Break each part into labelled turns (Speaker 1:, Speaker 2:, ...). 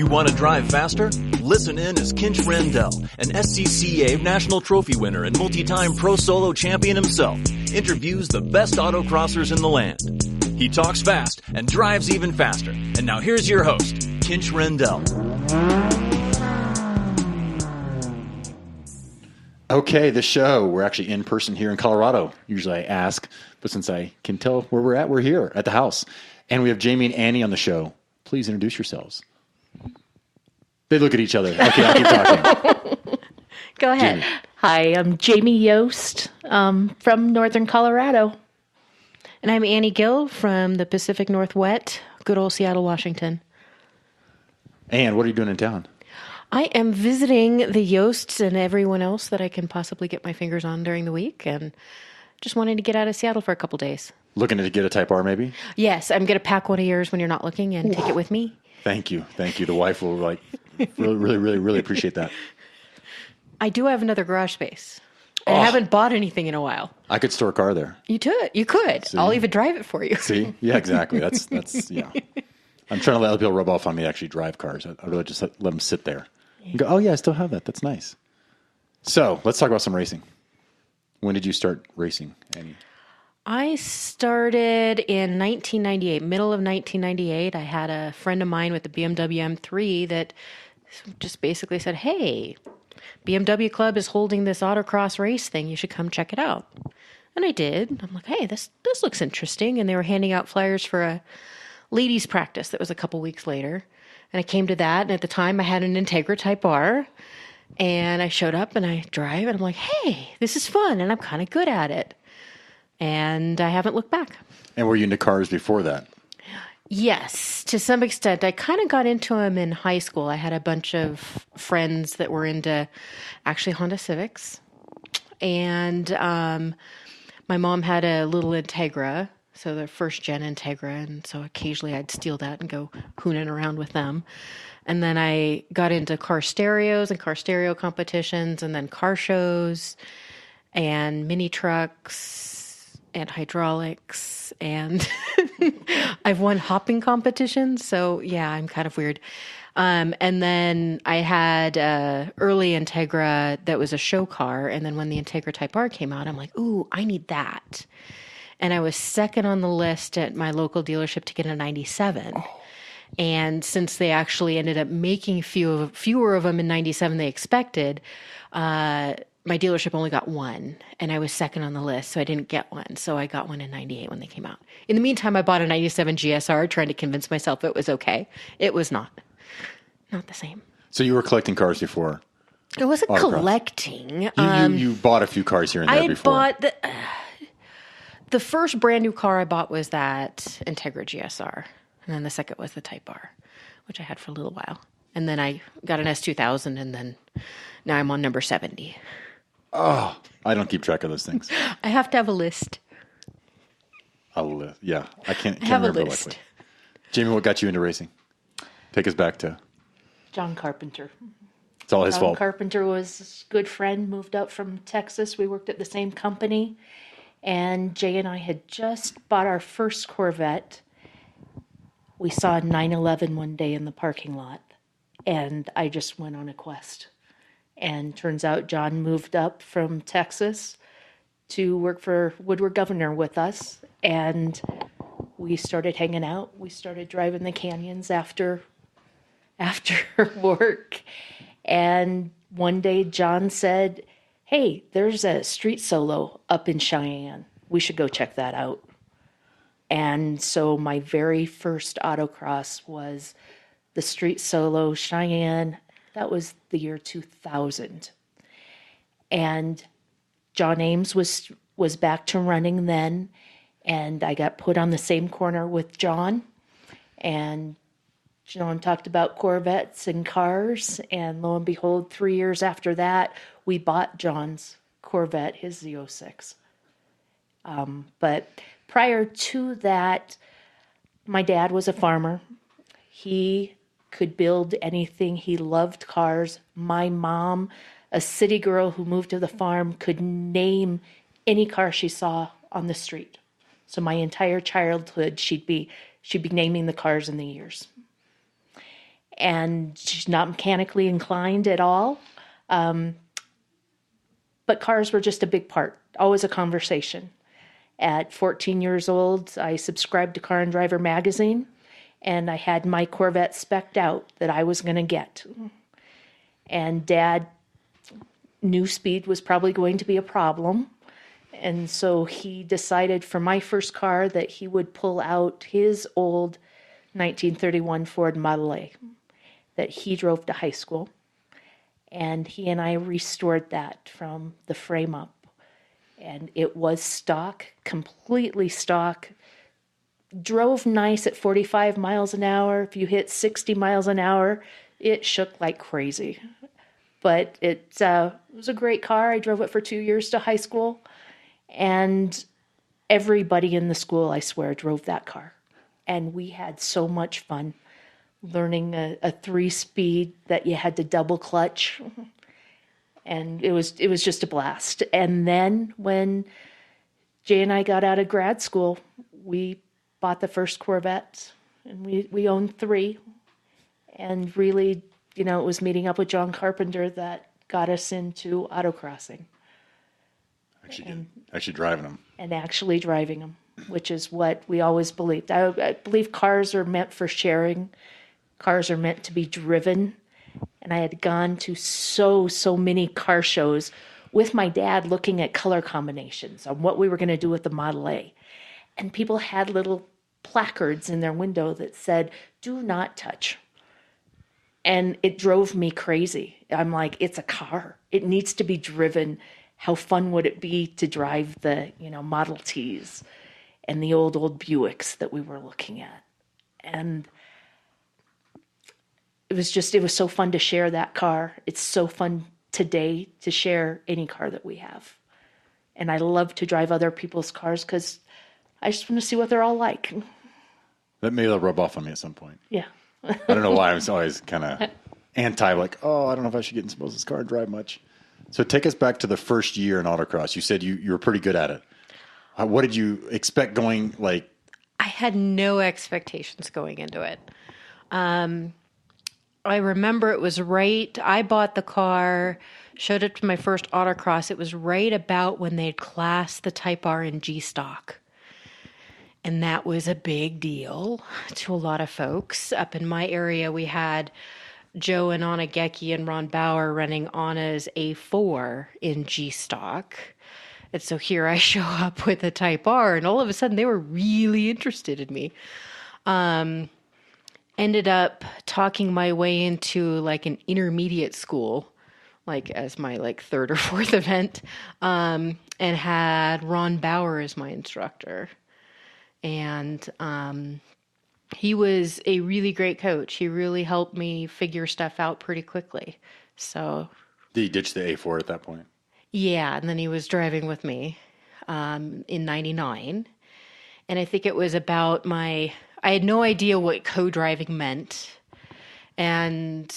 Speaker 1: You want to drive faster? Listen in as Kinch Rendell, an SCCA National Trophy winner and multi-time Pro Solo champion himself, interviews the best autocrossers in the land. He talks fast and drives even faster. And now here's your host, Kinch Rendell.
Speaker 2: Okay, the show. We're actually in person here in Colorado. Usually I ask, but since I can tell where we're at, we're here at the house. And we have Jamie and Annie on the show. Please introduce yourselves. They look at each other. Okay, I'll keep talking.
Speaker 3: Go ahead.
Speaker 2: Jamie.
Speaker 3: Hi, I'm Jamie Yost from Northern Colorado.
Speaker 4: And I'm Annie Gill from the Pacific Northwest, good old Seattle, Washington.
Speaker 2: And what are you doing in town?
Speaker 4: I am visiting the Yosts and everyone else that I can possibly get my fingers on during the week, and just wanting to get out of Seattle for a couple days.
Speaker 2: Looking to get a Type R maybe?
Speaker 4: Yes, I'm going to pack one of yours when you're not looking and take it with me.
Speaker 2: Thank you. Thank you. The wife will really appreciate that.
Speaker 4: I do have another garage space. I haven't bought anything in a while.
Speaker 2: I could store a car there.
Speaker 4: You could.
Speaker 2: See?
Speaker 4: I'll even drive it for you.
Speaker 2: See? Yeah, exactly. That's yeah. I'm trying to let other people rub off on me to actually drive cars. I'd really just let them sit there and go, oh, yeah, I still have that. That's nice. So let's talk about some racing. When did you start racing, Annie?
Speaker 4: I started in 1998, middle of 1998. I had a friend of mine with the BMW M3 that just basically said, hey, BMW Club is holding this autocross race thing. You should come check it out. And I did. I'm like, hey, this looks interesting. And they were handing out flyers for a ladies practice that was a couple weeks later. And I came to that. And at the time I had an Integra Type R. And I showed up and I drive and I'm like, hey, this is fun. And I'm kind of good at it. And I haven't looked back.
Speaker 2: And were you into cars before that?
Speaker 4: Yes, to some extent. I kind of got into them in high school. I had a bunch of friends that were into actually Honda Civics. And my mom had a little Integra, so the first gen Integra. And so occasionally I'd steal that and go hooning around with them. And then I got into car stereos and car stereo competitions and then car shows and mini trucks and hydraulics, and I've won hopping competitions. So yeah, I'm kind of weird. And then I had early Integra that was a show car. And then when the Integra Type R came out, I'm like, ooh, I need that. And I was second on the list at my local dealership to get a 97. Oh. And since they actually ended up making fewer of them in 97 they expected, my dealership only got one, and I was second on the list, so I didn't get one. So I got one in 98 when they came out. In the meantime, I bought a 97 GSR trying to convince myself it was okay. It was not the same.
Speaker 2: So you were collecting cars before?
Speaker 4: It wasn't collecting.
Speaker 2: You bought a few cars here and there before.
Speaker 4: I bought the first brand new car I bought was that Integra GSR, and then the second was the Type R, which I had for a little while. And then I got an S2000, and then now I'm on number 70.
Speaker 2: Oh, I don't keep track of those things.
Speaker 4: I have to have a list.
Speaker 2: Yeah, I can't
Speaker 4: have
Speaker 2: remember
Speaker 4: a list.
Speaker 2: Likely. Jamie, what got you into racing? Take us back to
Speaker 5: John Carpenter.
Speaker 2: It's all his fault.
Speaker 5: John Carpenter was a good friend, moved up from Texas. We worked at the same company. And Jay and I had just bought our first Corvette. We saw a 911 one day in the parking lot. And I just went on a quest. And turns out John moved up from Texas to work for Woodward Governor with us. And we started hanging out. We started driving the canyons after work. And one day John said, hey, there's a street solo up in Cheyenne. We should go check that out. And so my very first autocross was the street solo Cheyenne. That was the year 2000. And John Ames was back to running then. And I got put on the same corner with John. And John talked about Corvettes and cars. And lo and behold, 3 years after that, we bought John's Corvette, his Z06. But prior to that, my dad was a farmer. He could build anything. He loved cars. My mom, a city girl who moved to the farm, could name any car she saw on the street. So my entire childhood, she'd be naming the cars and the years. and she's not mechanically inclined at all. But cars were just a big part, always a conversation. At 14 years old, I subscribed to Car and Driver magazine, and I had my Corvette spec'd out that I was going to get. And Dad knew speed was probably going to be a problem. And so he decided for my first car that he would pull out his old 1931 Ford Model A that he drove to high school. And he and I restored that from the frame up. And it was stock, completely stock. Drove nice at 45 miles an hour. If you hit 60 miles an hour, it shook like crazy. But it was a great car. I drove it for 2 years to high school. And everybody in the school, I swear, drove that car. And we had so much fun learning a 3-speed that you had to double clutch. And it was just a blast. And then when Jay and I got out of grad school, we bought the first Corvette, and we owned 3. And really, it was meeting up with John Carpenter that got us into autocrossing.
Speaker 2: Actually driving them.
Speaker 5: And actually driving them, which is what we always believed. I believe cars are meant for sharing. Cars are meant to be driven. And I had gone to so many car shows with my dad looking at color combinations on what we were going to do with the Model A. And people had little placards in their window that said, "Do not touch." And it drove me crazy. I'm like, it's a car. It needs to be driven. How fun would it be to drive the, Model Ts and the old Buicks that we were looking at? And it was so fun to share that car. It's so fun today to share any car that we have. And I love to drive other people's cars because I just want to see what they're all like.
Speaker 2: That maybe they'll rub off on me at some point.
Speaker 5: Yeah.
Speaker 2: I don't know why. I was always kind of anti, like, I don't know if I should get in Sposa's car and drive much. So take us back to the first year in autocross. You said you were pretty good at it. What did you expect going, like?
Speaker 4: I had no expectations going into it. I remember it was I bought the car, showed it to my first autocross. It was right about when they'd classed the Type R in G stock. And that was a big deal to a lot of folks. Up in my area, we had Joe and Anna Gecki and Ron Bauer running Anna's A4 in G stock. And so here I show up with a Type R, and all of a sudden they were really interested in me. Ended up talking my way into like an intermediate school, like as my third or fourth event, and had Ron Bauer as my instructor. And he was a really great coach. He really helped me figure stuff out pretty quickly. So
Speaker 2: Did he ditch the A4 at that point?
Speaker 4: Yeah, and then he was driving with me in 99. And I think it was about I had no idea what co-driving meant. And,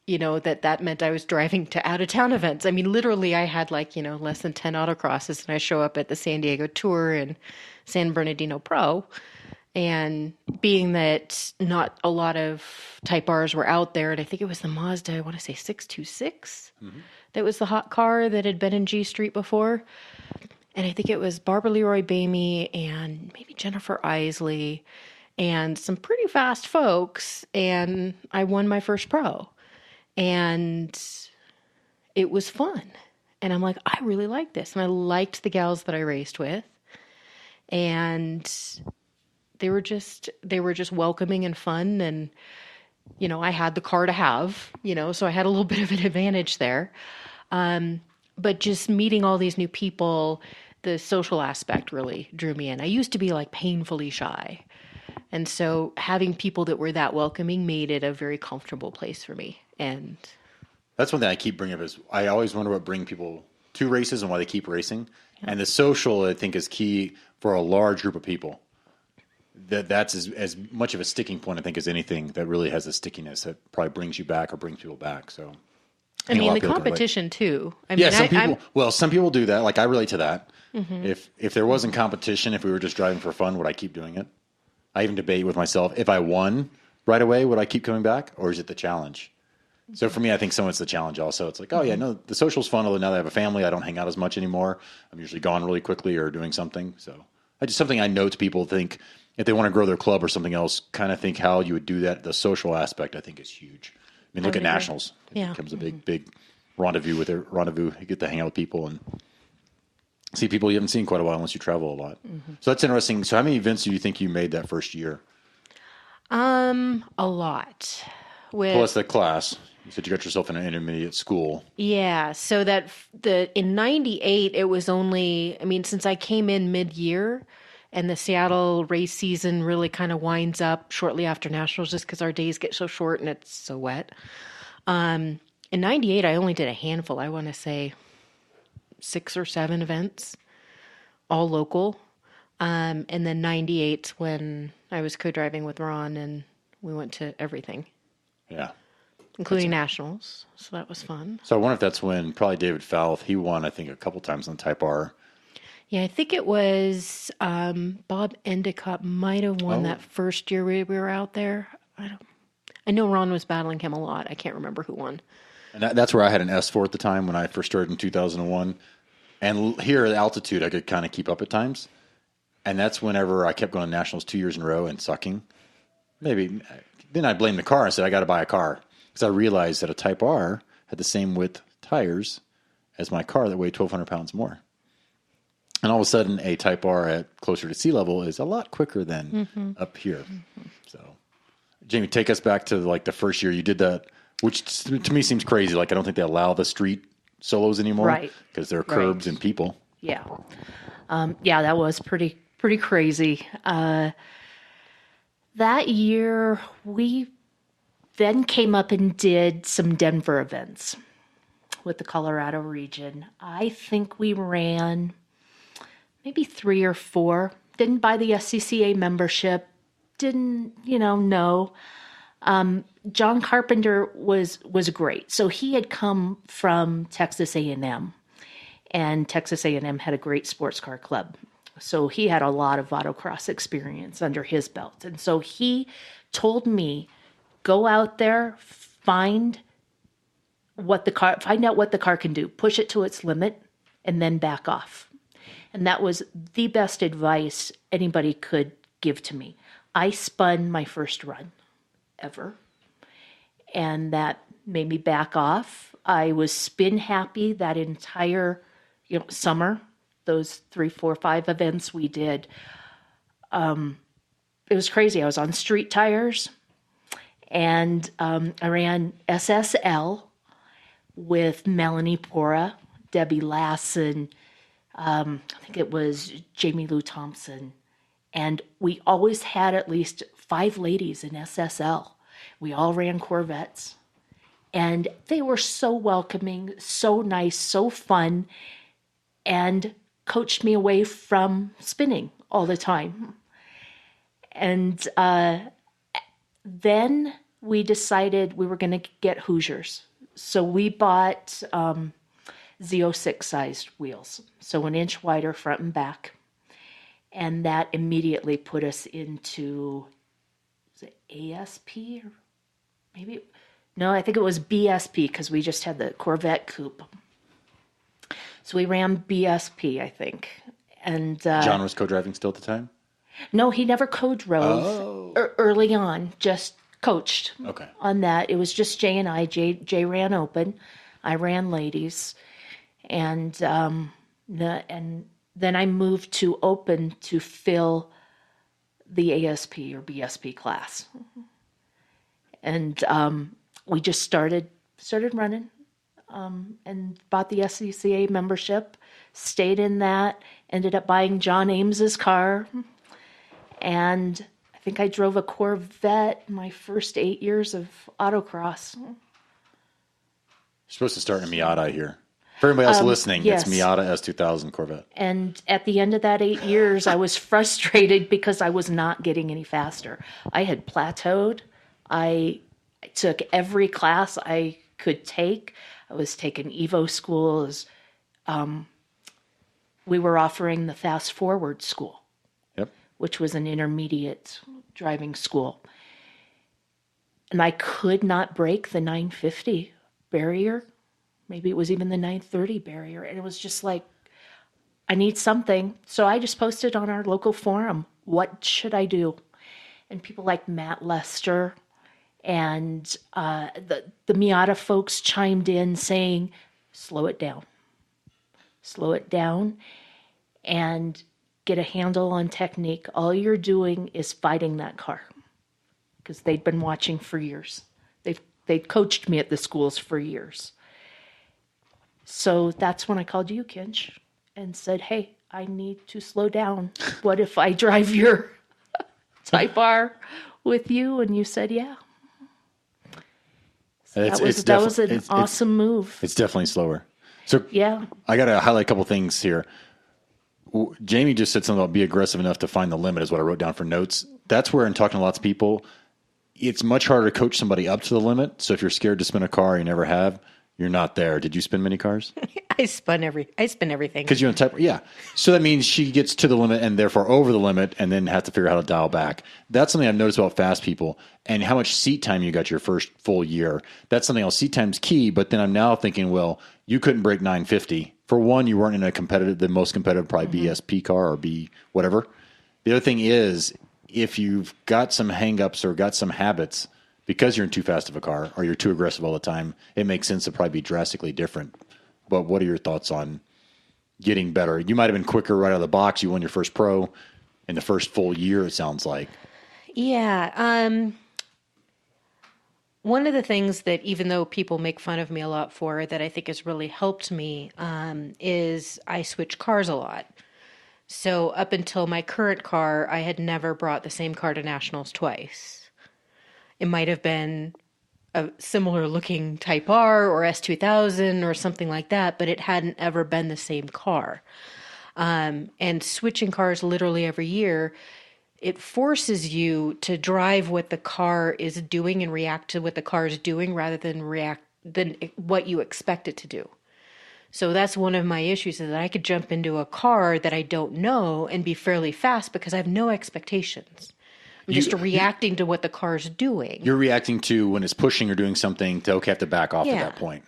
Speaker 4: that meant I was driving to out-of-town events. I mean, literally, I had less than 10 autocrosses, and I show up at the San Diego Tour and San Bernardino Pro. And being that not a lot of Type Rs were out there, and I think it was the Mazda, I want to say 626, that was the hot car that had been in G Street before. And I think it was Barbara Leroy Bamey and maybe Jennifer Isley and some pretty fast folks. And I won my first pro. And it was fun. And I'm like, I really like this. And I liked the gals that I raced with. And they were just welcoming and fun. And, I had the car to have, so I had a little bit of an advantage there. But just meeting all these new people, the social aspect really drew me in. I used to be painfully shy. And so having people that were that welcoming made it a very comfortable place for me. And
Speaker 2: that's one thing I keep bringing up is I always wonder what brings people to races and why they keep racing. Yeah. And the social, I think, is key for a large group of people. That's as much of a sticking point, I think, as anything that really has a stickiness that probably brings you back or brings people back. So,
Speaker 4: I mean, the competition too.
Speaker 2: Some people do that. Like I relate to that. Mm-hmm. If there wasn't competition, if we were just driving for fun, would I keep doing it? I even debate with myself. If I won, right away, would I keep coming back, or is it the challenge? So for me, I think some of it's the challenge also. It's like, oh yeah, no, the social's fun, although now that I have a family, I don't hang out as much anymore. I'm usually gone really quickly or doing something. So I just something I know to people think if they want to grow their club or something else, kind of think how you would do that. The social aspect, I think, is huge. I mean, look at nationals. It becomes a big rendezvous with their rendezvous. You get to hang out with people and see people you haven't seen in quite a while unless you travel a lot. So that's interesting. So how many events do you think you made that first year?
Speaker 4: A lot.
Speaker 2: Plus the class. You said you got yourself in an intermediate school.
Speaker 4: Yeah, so that in '98 it was only, I mean, since I came in mid-year and the Seattle race season really kind of winds up shortly after nationals just because our days get so short and it's so wet. In '98 I only did a handful, I want to say 6 or 7 events, all local. And then '98 when I was co-driving with Ron and we went to everything.
Speaker 2: Yeah.
Speaker 4: Including nationals, so that was fun.
Speaker 2: So I wonder if that's when probably David Fouth, he won, I think, a couple times on Type R.
Speaker 4: Yeah, I think it was Bob Endicott might have won that first year we were out there. I know Ron was battling him a lot. I can't remember who won.
Speaker 2: And that's where I had an S4 at the time when I first started in 2001. And here at altitude, I could kind of keep up at times. And that's whenever I kept going to nationals 2 years in a row and sucking. Maybe then I blamed the car and said, I got to buy a car. Because I realized that a Type R had the same width tires as my car that weighed 1,200 pounds more. And all of a sudden, a Type R at closer to sea level is a lot quicker than up here. So, Jamie, take us back to like the first year you did that, which to me seems crazy. Like I don't think they allow the street solos anymore,
Speaker 5: Right.
Speaker 2: Because there are curbs and people.
Speaker 5: Yeah. That was pretty crazy. That year, we then came up and did some Denver events with the Colorado region. I think we ran maybe 3 or 4. Didn't buy the SCCA membership. Didn't, know. John Carpenter was great. So he had come from Texas A&M, and Texas A&M had a great sports car club. So he had a lot of autocross experience under his belt. And so he told me, go out there, find out what the car can do, push it to its limit, and then back off. And that was the best advice anybody could give to me. I spun my first run ever, and that made me back off. I was spin happy that entire summer, those 3, 4, 5 events we did. It was crazy. I was on street tires. And I ran SSL with Melanie Pora, Debbie Lassen, I think it was Jamie Lou Thompson. And we always had at least 5 ladies in SSL. We all ran Corvettes. And they were so welcoming, so nice, so fun, and coached me away from spinning all the time. And then we decided we were going to get Hoosiers. So we bought Z06 sized wheels, so 1 inch wider front and back. And that immediately put us into, was it ASP? Or maybe, no, I think it was BSP because we just had the Corvette coupe. So we ran BSP, I think. And
Speaker 2: John was co-driving still at the time?
Speaker 5: No, he never co-drove early on, just coached on that. It was just Jay and I. Jay ran open. I ran ladies. And then I moved to open to fill the ASP or BSP class. And we just started running and bought the SCCA membership, stayed in that, ended up buying John Ames's car. And I think I drove a Corvette my first 8 years of autocross.
Speaker 2: You're supposed to start in a Miata here. For everybody else listening,
Speaker 5: yes.
Speaker 2: It's Miata S2000 Corvette.
Speaker 5: And at the end of that 8 years, I was frustrated because I was not getting any faster. I had plateaued. I took every class I could take. I was taking Evo schools. We were offering the Fast Forward school, which was an intermediate driving school. And I could not break the 950 barrier. Maybe it was even the 930 barrier. And it was just like, I need something. So I just posted on our local forum, what should I do? And people like Matt Lester and the Miata folks chimed in saying, slow it down. Slow it down and get a handle on technique. All you're doing is fighting that car, because they'd been watching for years. They'd coached me at the schools for years. So that's when I called you, Kinch, and said, hey, I need to slow down. What if I drive your Type R with you? And you said, yeah. So that was an awesome move.
Speaker 2: It's definitely slower. So
Speaker 5: yeah,
Speaker 2: I got to highlight a couple things here. Jamie just said something about be aggressive enough to find the limit is what I wrote down for notes. That's where, in talking to lots of people, it's much harder to coach somebody up to the limit. So if you're scared to spin a car, you never have, you're not there. Did you spin many cars?
Speaker 4: I spin everything.
Speaker 2: Because you're in Type R. Yeah. So that means she gets to the limit and therefore over the limit and then has to figure out how to dial back. That's something I've noticed about fast people, and how much seat time you got your first full year. That's something else. Seat time's key, but then I'm now thinking, well, you couldn't break 950. For one, you weren't in the most competitive, probably BSP car or B whatever. The other thing is, if you've got some hangups or got some habits because you're in too fast of a car or you're too aggressive all the time, it makes sense to probably be drastically different. But what are your thoughts on getting better? You might have been quicker right out of the box. You won your first pro in the first full year, it sounds like.
Speaker 4: Yeah. One of the things that, even though people make fun of me a lot for, that I think has really helped me is I switch cars a lot. So up until my current car, I had never brought the same car to nationals twice. It might have been a similar looking Type R or S2000 or something like that, but it hadn't ever been the same car. And switching cars literally every year, it forces you to drive what the car is doing and react to what the car is doing rather than what you expect it to do. So that's one of my issues, is that I could jump into a car that I don't know and be fairly fast because I have no expectations. I'm just reacting to what the car's doing.
Speaker 2: You're reacting to when it's pushing or doing something to, okay, have to back off at that point.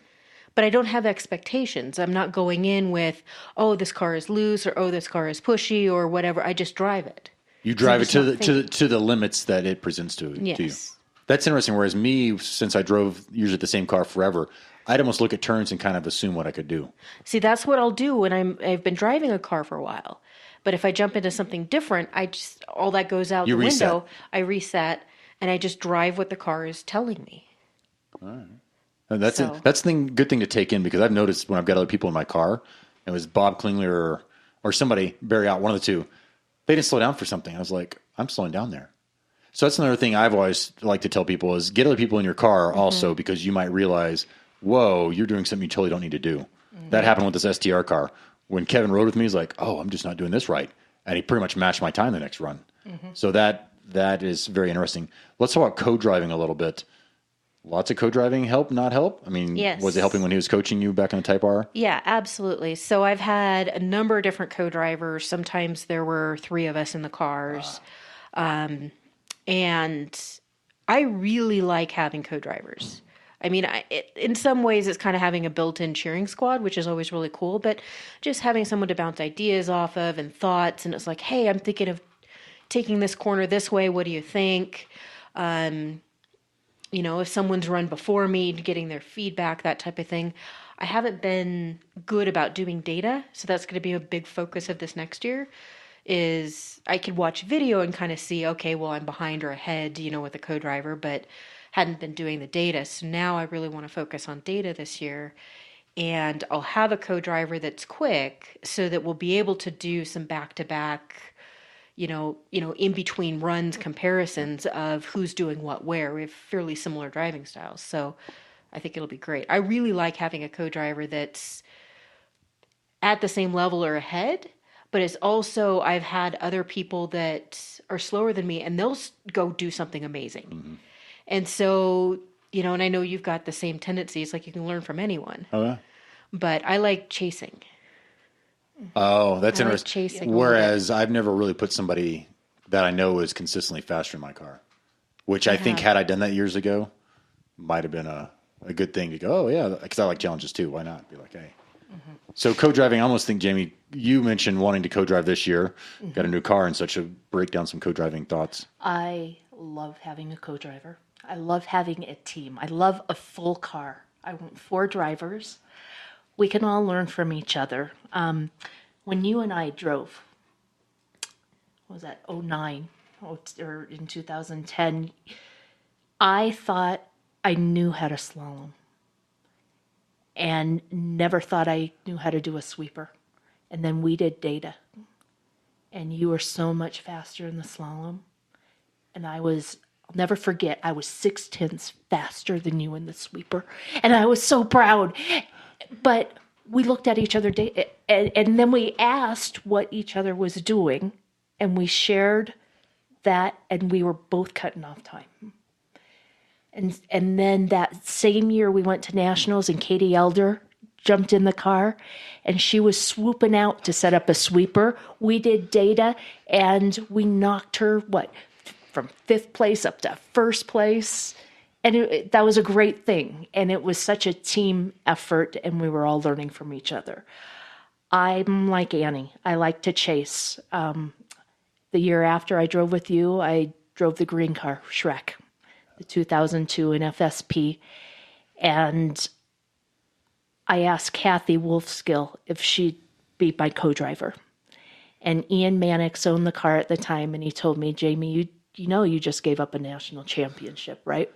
Speaker 4: But I don't have expectations. I'm not going in with, oh, this car is loose, or oh, this car is pushy, or whatever. I just drive it.
Speaker 2: You drive it to the limits that it presents to you. That's interesting. Whereas me, since I drove usually the same car forever, I'd almost look at turns and kind of assume what I could do.
Speaker 4: See, that's what I'll do when I've been driving a car for a while. But if I jump into something different, all that goes out the window. I reset, and I just drive what the car is telling me.
Speaker 2: All right. And that's the good thing to take in, because I've noticed when I've got other people in my car, it was Bob Klingler or somebody, Barry Out, one of the two, they didn't slow down for something. I was like, I'm slowing down there. So that's another thing I've always liked to tell people is get other people in your car also, because you might realize, whoa, you're doing something you totally don't need to do. That happened with this STR car. When Kevin rode with me, he's like, oh, I'm just not doing this right. And he pretty much matched my time the next run. So that is very interesting. Let's talk about co-driving a little bit. Lots of co-driving help, not help? I mean, was it helping when he was coaching you back in the Type R?
Speaker 4: Yeah, absolutely. So I've had a number of different co-drivers. Sometimes there were 3 of us in the cars. And I really like having co-drivers. I mean, in some ways, it's kind of having a built-in cheering squad, which is always really cool. But just having someone to bounce ideas off of and thoughts, and it's like, hey, I'm thinking of taking this corner this way. What do you think? If someone's run before me, getting their feedback, that type of thing. I haven't been good about doing data, so that's going to be a big focus of this next year. Is I could watch video and kind of see, okay, well, I'm behind or ahead, with a co-driver, but hadn't been doing the data. So now I really want to focus on data this year, and I'll have a co-driver that's quick so that we'll be able to do some back-to-back, in between runs comparisons of who's doing what where. We have fairly similar driving styles. So I think it'll be great. I really like having a co-driver that's at the same level or ahead, but it's also, I've had other people that are slower than me and they'll go do something amazing. And so, and I know you've got the same tendencies, like you can learn from anyone. Oh, yeah. But I like chasing.
Speaker 2: Oh, that's interesting.
Speaker 4: Chasing.
Speaker 2: Whereas I've never really put somebody that I know is consistently faster in my car. which I think had I done that years ago, might have been a good thing to go, oh, yeah, because I like challenges too. Why not? Be like, hey. So co-driving, I almost think, Jamie, you mentioned wanting to co-drive this year, got a new car and such. Break down some co-driving thoughts.
Speaker 5: I love having a co-driver. I love having a team. I love a full car. I want 4 drivers. We can all learn from each other. When you and I drove, what was that, 09 or in 2010, I thought I knew how to slalom and never thought I knew how to do a sweeper. And then we did data. And you were so much faster in the slalom. And I'll never forget, I was 0.6 faster than you in the sweeper. And I was so proud. But we looked at each other, and then we asked what each other was doing. And we shared that, and we were both cutting off time. And then that same year we went to nationals, and Katie Elder jumped in the car, and she was swooping out to set up a sweeper. We did data, and we knocked her, from 5th place up to 1st place. And that was a great thing. And it was such a team effort, and we were all learning from each other. I'm like Annie. I like to chase. The year after I drove with you, I drove the green car, Shrek, the 2002 in FSP. And I asked Kathy Wolfskill if she'd be my co-driver. And Ian Mannix owned the car at the time, and he told me, Jamie, you just gave up a national championship, right?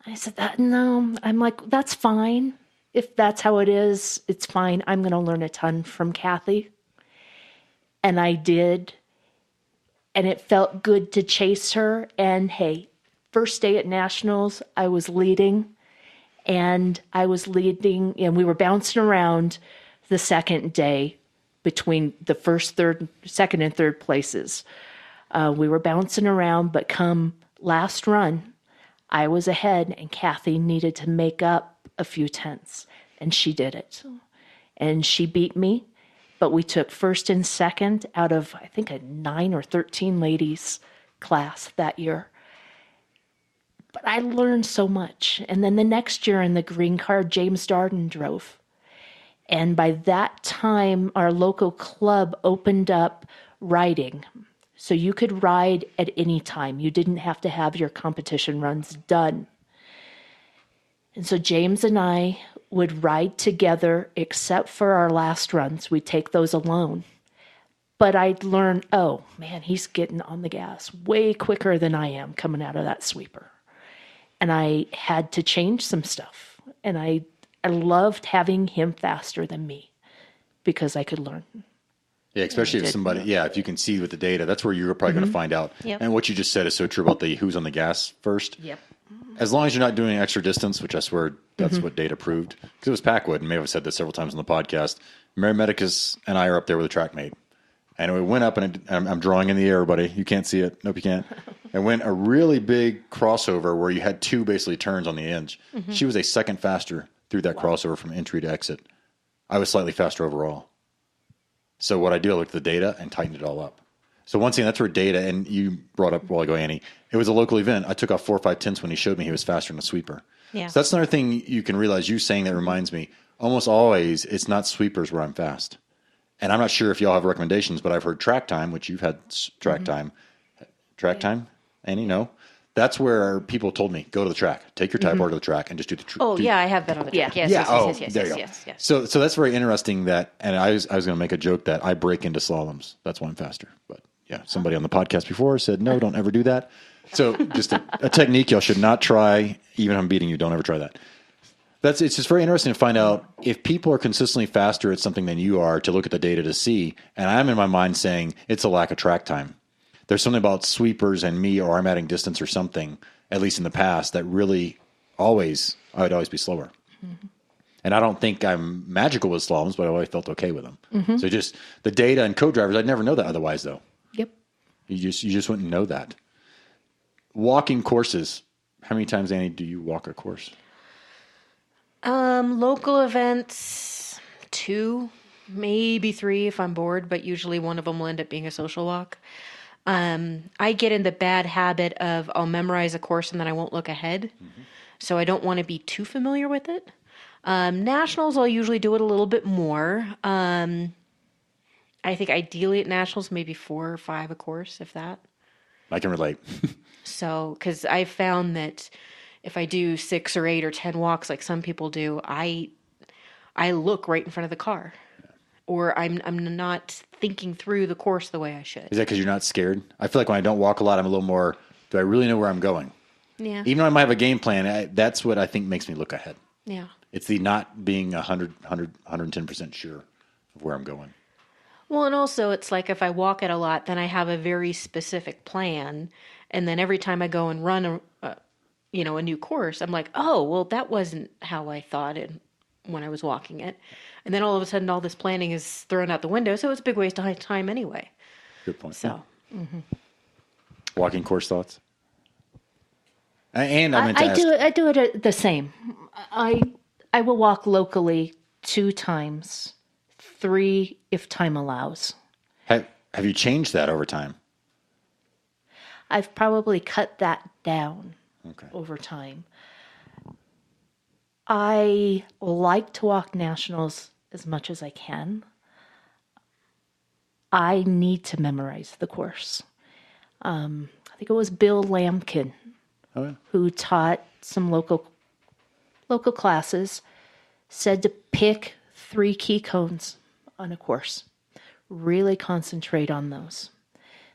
Speaker 5: I said, no. I'm like, that's fine. If that's how it is, it's fine. I'm going to learn a ton from Kathy. And I did. And it felt good to chase her. And hey, first day at nationals, I was leading. And we were bouncing around the second day between the second and third places. We were bouncing around, but come last run, I was ahead, and Kathy needed to make up a few tenths, and she did it. And she beat me, but we took first and second out of, I think, a 9 or 13 ladies class that year. But I learned so much. And then the next year in the green car, James Darden drove. And by that time, our local club opened up riding. So you could ride at any time. You didn't have to have your competition runs done. And so James and I would ride together, except for our last runs. We'd take those alone. But I'd learn, oh, man, he's getting on the gas way quicker than I am coming out of that sweeper. And I had to change some stuff. And I loved having him faster than me because I could learn.
Speaker 2: Yeah, especially if you can see with the data, that's where you're probably going to find out.
Speaker 4: Yep.
Speaker 2: And what you just said is so true about the who's on the gas first.
Speaker 4: Yep.
Speaker 2: As long as you're not doing extra distance, which I swear that's what data proved. Because it was Packwood, and maybe I've said this several times on the podcast. Mary Medicus and I are up there with a track mate. And we went up, and I'm drawing in the air, buddy. You can't see it. Nope, you can't. And went a really big crossover where you had 2 basically turns on the edge. She was a second faster through that crossover from entry to exit. I was slightly faster overall. So what I do, I looked at the data and tightened it all up. So once again, that's where data, and you brought up a while ago, Annie, it was a local event. I took off 4 or 5 tenths when he showed me he was faster in a sweeper.
Speaker 4: Yeah.
Speaker 2: So that's another thing you can realize. You saying that reminds me, almost always it's not sweepers where I'm fast. And I'm not sure if y'all have recommendations, but I've heard track time, which you've had track time. Track time? Annie, no? That's where people told me, go to the track. Take your type bar to the track and just do the track.
Speaker 4: Oh, yeah, I have been on the track.
Speaker 5: Yeah.
Speaker 4: Yes.
Speaker 2: So that's very interesting that, and I was going to make a joke that I break into slaloms. That's why I'm faster. But yeah, somebody on the podcast before said, no, don't ever do that. So just a technique y'all should not try. Even if I'm beating you, don't ever try that. It's just very interesting to find out if people are consistently faster at something than you are, to look at the data to see. And I'm in my mind saying it's a lack of track time. There's something about sweepers and me, or I'm adding distance or something, at least in the past, that really I would always be slower. Mm-hmm. And I don't think I'm magical with slaloms, but I always felt okay with them. Mm-hmm. So just the data and co-drivers, I'd never know that otherwise, though.
Speaker 5: Yep.
Speaker 2: You just wouldn't know that. Walking courses. How many times, Annie, do you walk a course?
Speaker 4: Local events, 2, maybe 3 if I'm bored, but usually one of them will end up being a social walk. I get in the bad habit of I'll memorize a course and then I won't look ahead. So I don't want to be too familiar with it. Nationals, I'll usually do it a little bit more. I think ideally at nationals, maybe 4 or 5 a course, if that.
Speaker 2: I can relate.
Speaker 4: So, because I found that if I do 6 or 8 or 10 walks like some people do, I look right in front of the car, or I'm not thinking through the course the way I should.
Speaker 2: Is that because you're not scared? I feel like when I don't walk a lot, I'm a little more, do I really know where I'm going?
Speaker 4: Yeah.
Speaker 2: Even though I might have a game plan, that's what I think makes me look ahead.
Speaker 4: Yeah.
Speaker 2: It's the not being 110% sure of where I'm going.
Speaker 4: Well, and also it's like if I walk it a lot, then I have a very specific plan, and then every time I go and run a new course, I'm like, oh, well, that wasn't how I thought it when I was walking it, and then all of a sudden, all this planning is thrown out the window. So it's a big waste of time anyway.
Speaker 2: Good point.
Speaker 4: So,
Speaker 2: Walking course thoughts. And I meant to
Speaker 5: I
Speaker 2: ask,
Speaker 5: do it the same. I will walk locally 2 times, 3 if time allows.
Speaker 2: have you changed that over time?
Speaker 5: I've probably cut that down
Speaker 2: Okay.
Speaker 5: over time. I like to walk nationals as much as I can. I need to memorize the course. I think it was Bill Lampkin
Speaker 2: Oh, yeah.
Speaker 5: who taught some local classes, said to pick 3 key cones on a course. Really concentrate on those.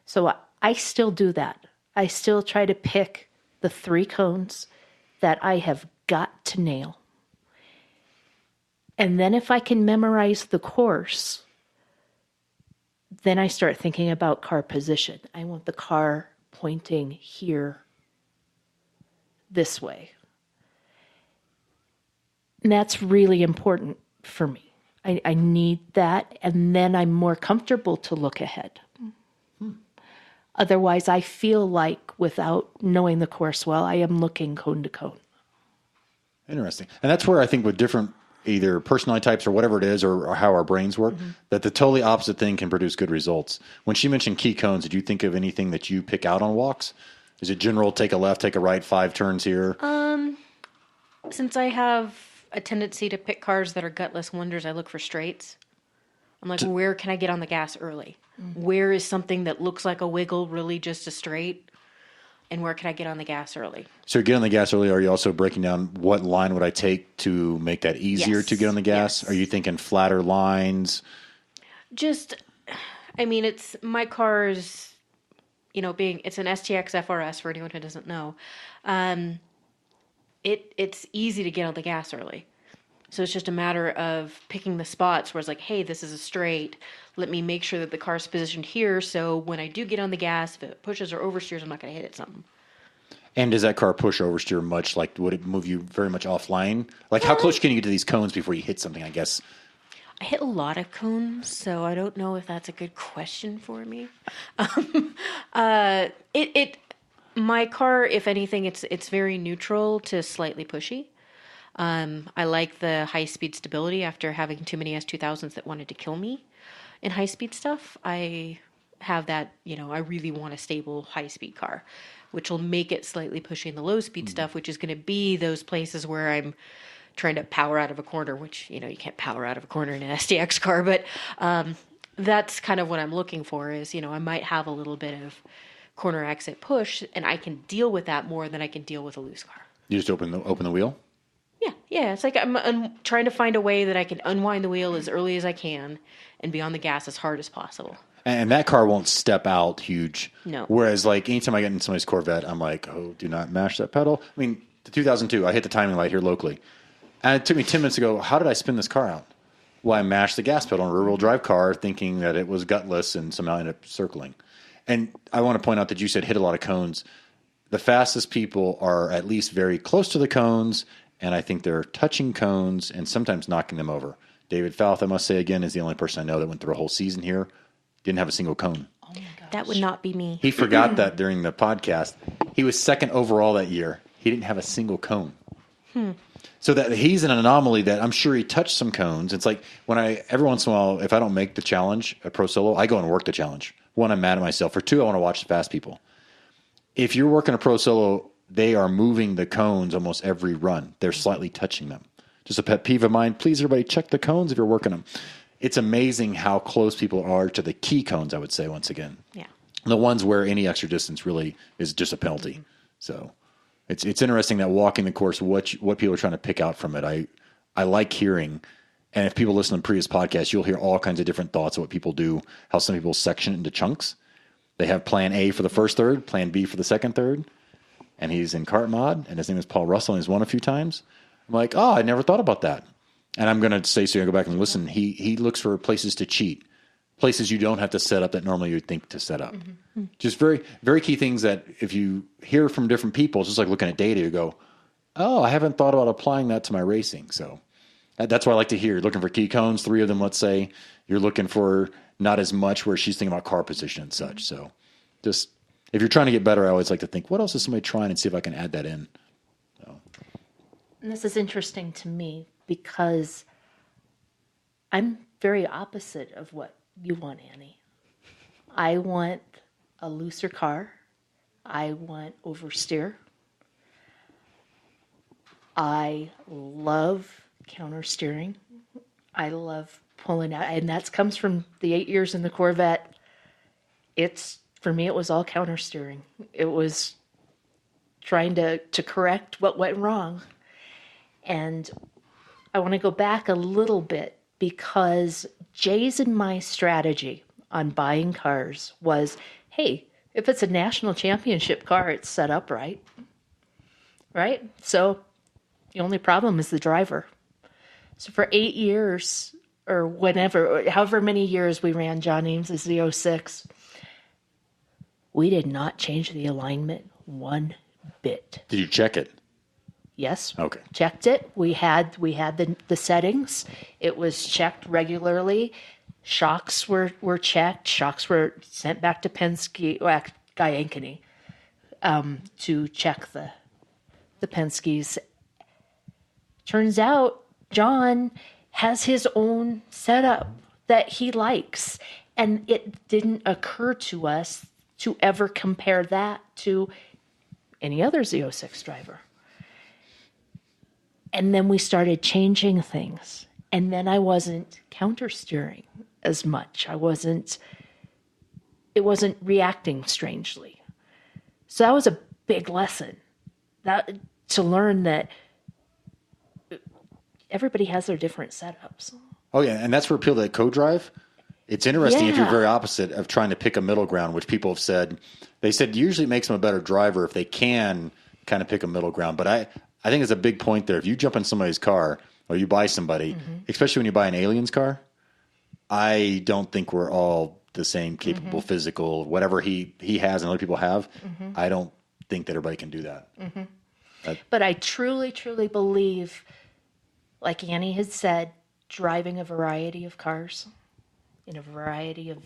Speaker 5: So I still do that. I still try to pick the 3 cones that I have got to nail. And then if I can memorize the course, then I start thinking about car position. I want the car pointing here this way. And that's really important for me. I need that, and then I'm more comfortable to look ahead. Otherwise, I feel like without knowing the course well, I am looking cone to cone.
Speaker 2: Interesting. And that's where I think with different either personality types or whatever it is, or how our brains work, that the totally opposite thing can produce good results. When she mentioned key cones, did you think of anything that you pick out on walks? Is it general, take a left, take a right, 5 turns here?
Speaker 4: since I have a tendency to pick cars that are gutless wonders, I look for straights. I'm like, where can I get on the gas early? Where is something that looks like a wiggle really just a straight? And where can I get on the gas early?
Speaker 2: So get on the gas early. Are you also breaking down what line would I take to make that easier to get on the gas?
Speaker 4: Yes.
Speaker 2: Are you thinking flatter lines?
Speaker 4: Just, I mean, it's my car's, it's an STX FRS for anyone who doesn't know. It's easy to get on the gas early. So it's just a matter of picking the spots where it's like, hey, this is a straight. Let me make sure that the car's positioned here. So when I do get on the gas, if it pushes or oversteers, I'm not going to hit it something.
Speaker 2: And does that car push or oversteer much? Like, would it move you very much offline? Like, how close can you get to these cones before you hit something, I guess?
Speaker 4: I hit a lot of cones, so I don't know if that's a good question for me. My car, if anything, it's very neutral to slightly pushy. I like the high-speed stability after having too many S2000s that wanted to kill me in high-speed stuff. I have that, I really want a stable high-speed car, which will make it slightly pushy in the low-speed stuff, which is going to be those places where I'm trying to power out of a corner, which, you can't power out of a corner in an STX car, but that's kind of what I'm looking for is, I might have a little bit of corner exit push, and I can deal with that more than I can deal with a loose car.
Speaker 2: You just open the wheel?
Speaker 4: Yeah. It's like I'm trying to find a way that I can unwind the wheel as early as I can and be on the gas as hard as possible.
Speaker 2: And that car won't step out huge.
Speaker 4: No.
Speaker 2: Whereas, like, anytime I get in somebody's Corvette, I'm like, oh, do not mash that pedal. I mean, the 2002, I hit the timing light here locally. And it took me 10 minutes to go, how did I spin this car out? Well, I mashed the gas pedal in a rear-wheel drive car thinking that it was gutless and somehow ended up circling. And I want to point out that you said hit a lot of cones. The fastest people are at least very close to the cones, and I think they're touching cones and sometimes knocking them over. David Fouth, I must say again, is the only person I know that went through a whole season here. Didn't have a single cone.
Speaker 5: Oh my gosh.
Speaker 4: That would not be me.
Speaker 2: He forgot that during the podcast. He was second overall that year. He didn't have a single cone. So that he's an anomaly that I'm sure he touched some cones. It's like when every once in a while, if I don't make the challenge at Pro Solo, I go and work the challenge. one, I'm mad at myself. For two, I want to watch the fast people. If you're working a pro solo, they are moving the cones almost every run. They're slightly touching them. Just a pet peeve of mine. Please, everybody, check the cones if you're working them. It's amazing how close people are to the key cones, I would say, once again.
Speaker 4: Yeah.
Speaker 2: The ones where any extra distance really is just a penalty. So it's interesting that walking the course, what people are trying to pick out from it. I like hearing, and if people listen to previous podcasts, you'll hear all kinds of different thoughts of what people do, how some people section it into chunks. They have plan A for the first third, plan B for the second third, and he's in kart mod, and his name is Paul Russell, and he's won a few times. I'm like, oh, I never thought about that. And I'm going to say, so you go back and listen, he looks for places to cheat, places you don't have to set up that normally you'd think to set up. Mm-hmm. Just very, very key things that if you hear from different people, it's just like looking at data, you go, oh, I haven't thought about applying that to my racing. So that's what I like to hear. You're looking for key cones, 3 of them, let's say. You're looking for not as much where she's thinking about car position and such. So just if you're trying to get better, I always like to think, what else is somebody trying, and see if I can add that in. So.
Speaker 5: And this is interesting to me because I'm very opposite of what you want, Annie. I want a looser car. I want oversteer. I love counter steering. I love pulling out, and that comes from the 8 years in the Corvette. For me, it was all counter steering. It was trying to correct what went wrong. And I want to go back a little bit because Jay's and my strategy on buying cars was, hey, if it's a national championship car, it's set up right? So the only problem is the driver. So for 8 years or however many years we ran John Ames's Z06, we did not change the alignment one bit.
Speaker 2: Did you check it?
Speaker 5: Yes.
Speaker 2: Okay.
Speaker 5: Checked it. We had the settings. It was checked regularly. Shocks were checked. Shocks were sent back to Penske, Guy Ankeny, to check the Penske's. Turns out John has his own setup that he likes, and it didn't occur to us to ever compare that to any other Z06 driver. And then we started changing things. And then I wasn't counter steering as much. It wasn't reacting strangely. So that was a big lesson. To learn that everybody has their different setups.
Speaker 2: Oh yeah, and that's for people that co-drive. It's interesting if you're
Speaker 5: Yeah.
Speaker 2: very opposite of trying to pick a middle ground, which people have said. They said usually it makes them a better driver if they can kind of pick a middle ground. But I think it's a big point there. If you jump in somebody's car or you buy somebody, especially when you buy an alien's car, I don't think we're all the same capable physical, whatever he has and other people have. I don't think that everybody can do that.
Speaker 5: But I truly, truly believe, like Annie has said, driving a variety of cars in a variety of,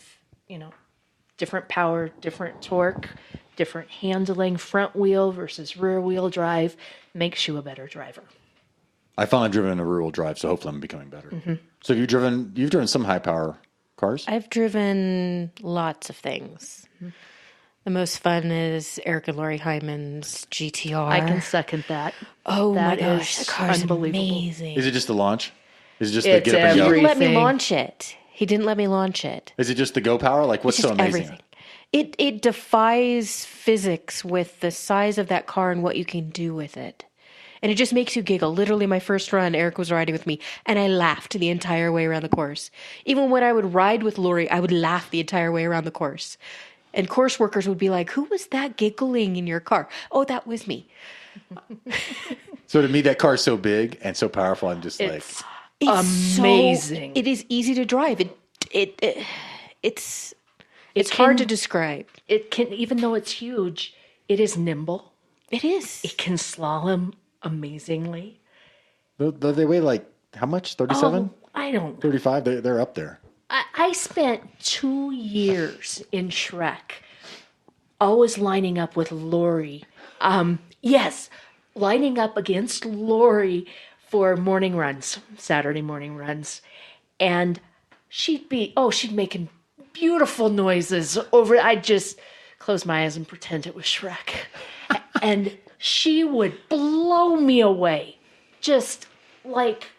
Speaker 5: different power, different torque, different handling, front wheel versus rear wheel drive makes you a better driver.
Speaker 2: I finally driven a rear-wheel drive, so hopefully I'm becoming better. So you've driven some high-power cars?
Speaker 4: I've driven lots of things. The most fun is Eric and Lori Hyman's GTR.
Speaker 5: I can second that.
Speaker 4: Oh
Speaker 5: That
Speaker 4: my gosh,
Speaker 5: is
Speaker 4: the car's
Speaker 5: unbelievable.
Speaker 4: amazing.
Speaker 2: Is it just the launch? Is it just
Speaker 5: It's
Speaker 2: the get up and
Speaker 4: He
Speaker 2: go?
Speaker 4: didn't let me
Speaker 5: everything.
Speaker 4: launch it. He didn't let me launch it.
Speaker 2: Is it just the go power? Like what's
Speaker 4: It's
Speaker 2: so
Speaker 4: just
Speaker 2: amazing?
Speaker 4: everything. It defies physics with the size of that car and what you can do with it. And it just makes you giggle. Literally, my first run, Eric was riding with me, and I laughed the entire way around the course. Even when I would ride with Lori, I would laugh the entire way around the course. And course workers would be like, who was that giggling in your car? Oh, that was me.
Speaker 2: So to me, that car is so big and so powerful. I'm just like,
Speaker 5: It's
Speaker 4: It's
Speaker 5: amazing.
Speaker 4: It is easy to drive. It's
Speaker 5: It
Speaker 4: hard to
Speaker 5: can-
Speaker 4: describe.
Speaker 5: It can, even though it's huge, it is nimble.
Speaker 4: It is.
Speaker 5: It can slalom amazingly.
Speaker 2: they weigh like how much? 37?
Speaker 5: I don't know.
Speaker 2: 35? They're up there.
Speaker 5: I spent 2 years in Shrek, always lining up with Lori. Yes, lining up against Lori for morning runs, Saturday morning runs. And she'd making beautiful noises over. I just close my eyes and pretend it was Shrek. And she would blow me away. Just like,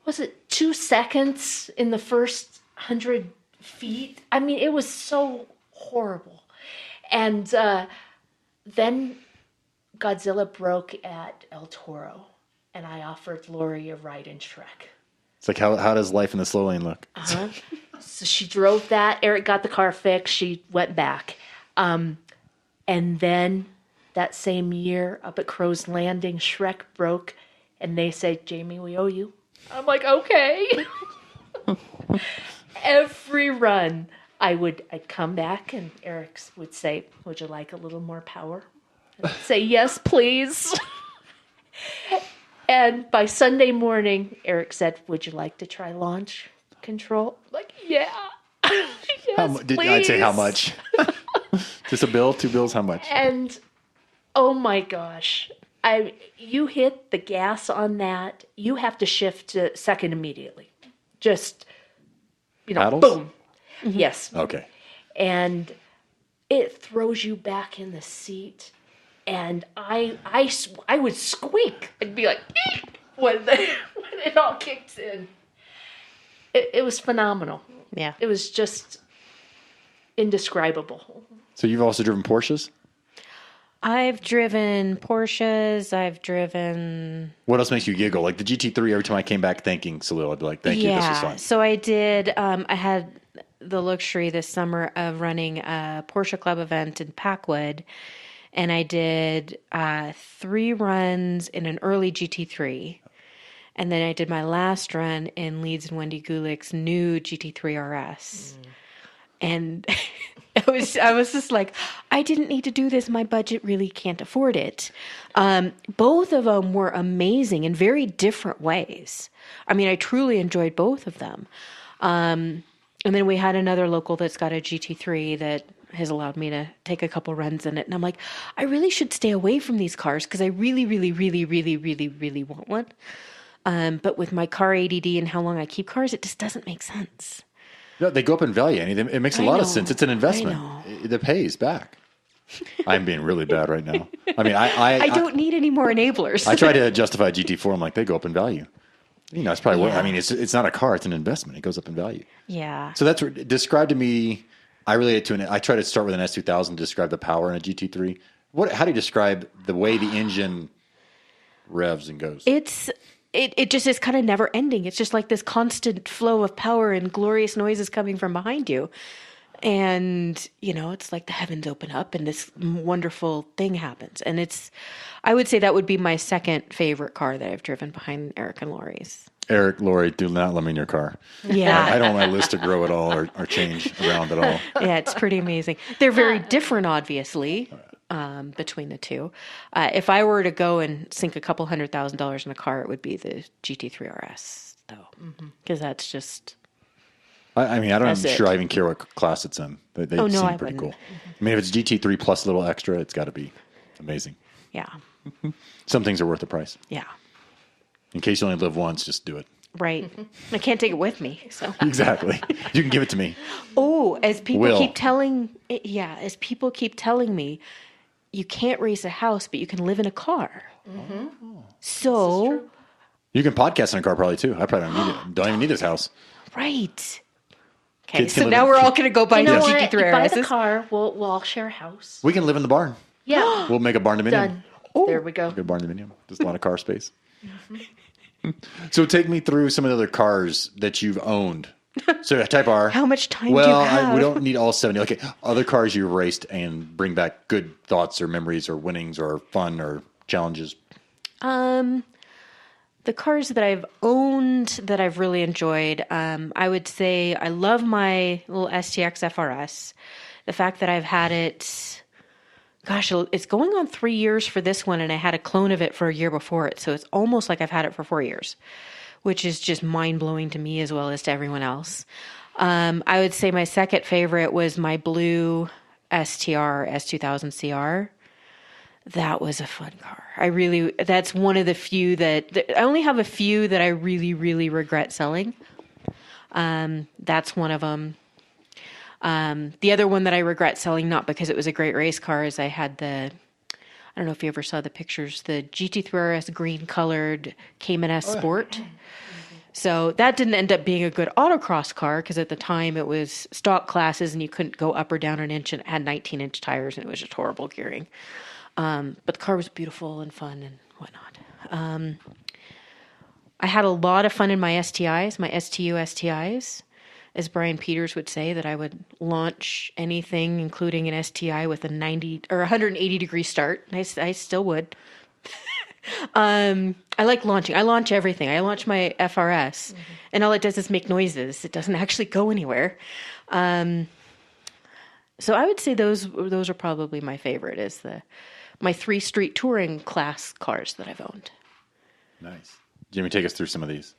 Speaker 5: was it 2 seconds in the first 100 feet? I mean, it was so horrible. And then Godzilla broke at El Toro, and I offered Lori a ride in Shrek.
Speaker 2: It's like, how does life in the slow lane look?
Speaker 5: So she drove that. Eric got the car fixed. She went back. And then that same year up at Crow's Landing, Shrek broke, and they said, Jamie, we owe you. I'm like, okay. Every run, I'd come back, and Eric would say, would you like a little more power? I'd say, yes, please. And by Sunday morning, Eric said, would you like to try launch control? I'm like, yeah. Yes,
Speaker 2: I'd say how much? Just a bill, 2 bills, how much?
Speaker 5: And oh my gosh, you hit the gas on that, you have to shift to second immediately. Just,
Speaker 2: Paddles?
Speaker 5: boom. Mm-hmm. Yes.
Speaker 2: Okay.
Speaker 5: And it throws you back in the seat. And I would squeak and be like, eek, when it all kicked in. It was phenomenal.
Speaker 4: Yeah.
Speaker 5: It was just indescribable.
Speaker 2: So you've also driven Porsches?
Speaker 4: I've driven Porsches. I've driven.
Speaker 2: What else makes you giggle? Like the GT3, every time I came back thanking Salil, I'd be like, thank you, this was fun.
Speaker 4: So I did. I had the luxury this summer of running a Porsche Club event in Packwood. And I did 3 runs in an early GT3. And then I did my last run in Leeds and Wendy Gulick's new GT3 RS. And I was just like, I didn't need to do this. My budget really can't afford it. Both of them were amazing in very different ways. I mean, I truly enjoyed both of them. And then we had another local that's got a GT3 that has allowed me to take a couple runs in it. And I'm like, I really should stay away from these cars because I really, really, really, really, really, really want one. But with my car ADD and how long I keep cars, it just doesn't make sense.
Speaker 2: No, they go up in value. I mean, it makes a lot of sense. It's an investment. It pays back. I'm being really bad right now. I mean, I
Speaker 4: don't need any more enablers.
Speaker 2: I try to justify GT4. I'm like, they go up in value. It's probably what, I mean, it's not a car, it's an investment. It goes up in value.
Speaker 4: Yeah.
Speaker 2: So describe to me, I relate to I try to start with an S2000 to describe the power in a GT3. How do you describe the way the engine revs and goes?
Speaker 4: It just is kind of never ending. It's just like this constant flow of power and glorious noises coming from behind you. And, it's like the heavens open up and this wonderful thing happens. And I would say that would be my second favorite car that I've driven behind Eric and Lori's.
Speaker 2: Eric, Lori, do not let me in your car.
Speaker 4: Yeah.
Speaker 2: I don't want my list to grow at all or change around at all.
Speaker 4: Yeah, it's pretty amazing. They're very different, obviously, between the two. If I were to go and sink a couple $100,000 in a car, it would be the GT3 RS, though. Because that's just...
Speaker 2: I mean, I'm sure I even care what class it's in. They seem pretty cool. I mean, if it's GT3 plus a little extra, it's got to be amazing.
Speaker 4: Yeah.
Speaker 2: Some things are worth the price.
Speaker 4: Yeah.
Speaker 2: In case you only live once, just do it.
Speaker 4: Right. I can't take it with me. So
Speaker 2: exactly. You can give it to me.
Speaker 4: Oh, as people keep telling me, you can't race a house, but you can live in a car. Mm-hmm. So
Speaker 2: you can podcast in a car probably too. I probably don't need it. Don't even need this house.
Speaker 4: Right. Okay, so now we're all going to go buy
Speaker 5: GT3
Speaker 4: RSs.
Speaker 5: Buy the car. We'll all share a house.
Speaker 2: We can live in the barn.
Speaker 5: Yeah.
Speaker 2: We'll make a barn dominium.
Speaker 5: Done.
Speaker 4: Oh.
Speaker 5: There we go.
Speaker 2: Good barn dominium. There's a lot of car space. So take me through some of the other cars that you've owned. So Type R.
Speaker 4: How much time do you have?
Speaker 2: We don't need all 70. Okay, other cars you've raced and bring back good thoughts or memories or winnings or fun or challenges.
Speaker 4: The cars that I've owned that I've really enjoyed, I would say I love my little STX FRS. The fact that I've had it, gosh, it's going on 3 years for this one, and I had a clone of it for a year before it. So it's almost like I've had it for 4 years, which is just mind-blowing to me as well as to everyone else. I would say my second favorite was my blue STR S2000 CR. That was a fun car. That's one of the few I only have a few that I really, really regret selling. That's one of them. The other one that I regret selling, not because it was a great race car, is I had I don't know if you ever saw the pictures, the GT3 RS green colored Cayman S Sport. So that didn't end up being a good autocross car because at the time it was stock classes and you couldn't go up or down an inch, and it had 19-inch tires and it was just horrible gearing. But the car was beautiful and fun and whatnot. I had a lot of fun in my STIs, my STU STIs. As Brian Peters would say, that I would launch anything, including an STI, with a 90 or 180 degree start. I still would. I like launching. I launch everything. I launch my FRS, and all it does is make noises. It doesn't actually go anywhere. So I would say those are probably my favorite. Is my 3 street touring class cars that I've owned.
Speaker 2: Nice. Jamie, take us through some of these.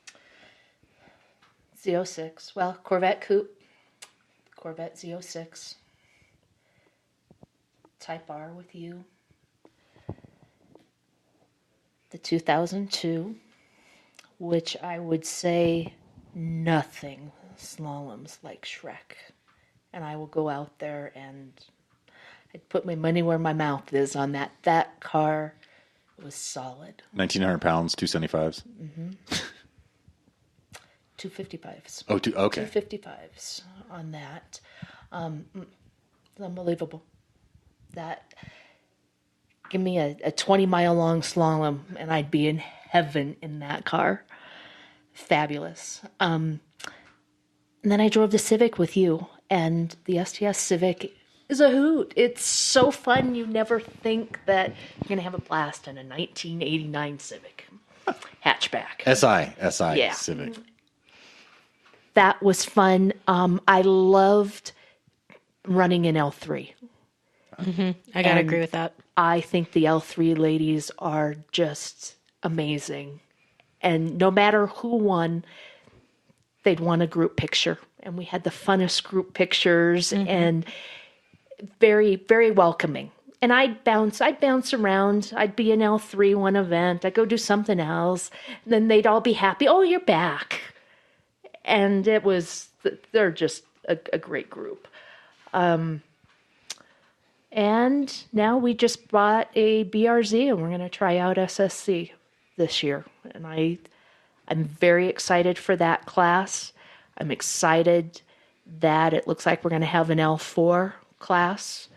Speaker 5: Z06. Well, Corvette Coupe, Corvette Z06, Type R with you, the 2002, which I would say nothing slaloms like Shrek. And I will go out there and I'd put my money where my mouth is on that. That car was solid.
Speaker 2: 1,900 pounds, 275s.
Speaker 5: 255s.
Speaker 2: Oh, okay.
Speaker 5: 255s on that. Unbelievable. That, give me a 20-mile long slalom and I'd be in heaven in that car. Fabulous. And then I drove the Civic with you, and the STS Civic is a hoot. It's so fun. You never think that you're going to have a blast in a 1989 Civic hatchback.
Speaker 2: SI
Speaker 5: Yeah.
Speaker 2: Civic.
Speaker 5: That was fun. I loved running in L3.
Speaker 4: I gotta agree with that.
Speaker 5: I think the L3 ladies are just amazing. And no matter who won, they'd want a group picture. And we had the funnest group pictures and very, very welcoming. And I'd bounce around. I'd be in L3 one event. I'd go do something else. And then they'd all be happy. Oh, you're back. And they're just a great group. And now we just bought a BRZ and we're going to try out SSC this year. And I'm very excited for that class. I'm excited that it looks like we're going to have an L4 class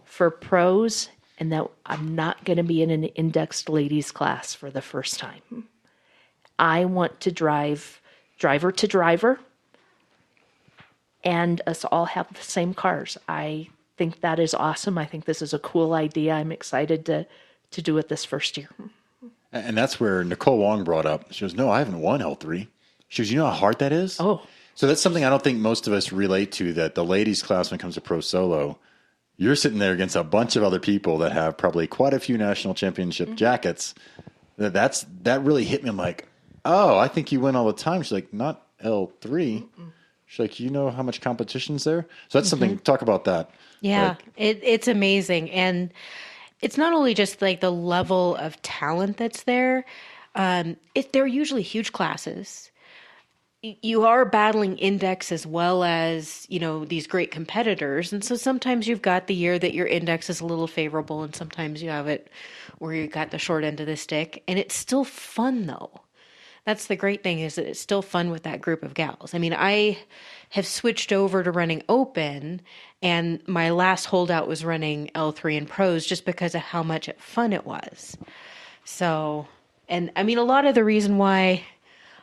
Speaker 5: for pros and that I'm not going to be in an indexed ladies class for the first time. I want to drive driver to driver, and us all have the same cars. I think that is awesome. I think this is a cool idea. I'm excited to do it this first year.
Speaker 2: And that's where Nicole Wong brought up. She goes, no, I haven't won L3. She goes, you know how hard that is?
Speaker 5: Oh.
Speaker 2: So that's something I don't think most of us relate to, that the ladies class when it comes to pro solo, you're sitting there against a bunch of other people that have probably quite a few national championship jackets. That really hit me. I'm like, oh, I think you win all the time. She's like, not L3. She's like, you know how much competition's there? So that's something, talk about that.
Speaker 4: Yeah,
Speaker 2: Like,
Speaker 4: it's amazing. And it's not only just like the level of talent that's there. They're usually huge classes. You are battling index as well as, these great competitors. And so sometimes you've got the year that your index is a little favorable, and sometimes you have it where you got the short end of the stick. And it's still fun, though. That's the great thing, is that it's still fun with that group of gals. I mean, I have switched over to running open, and my last holdout was running L3 and pros just because of how much fun it was. So, and I mean, a lot of the reason why,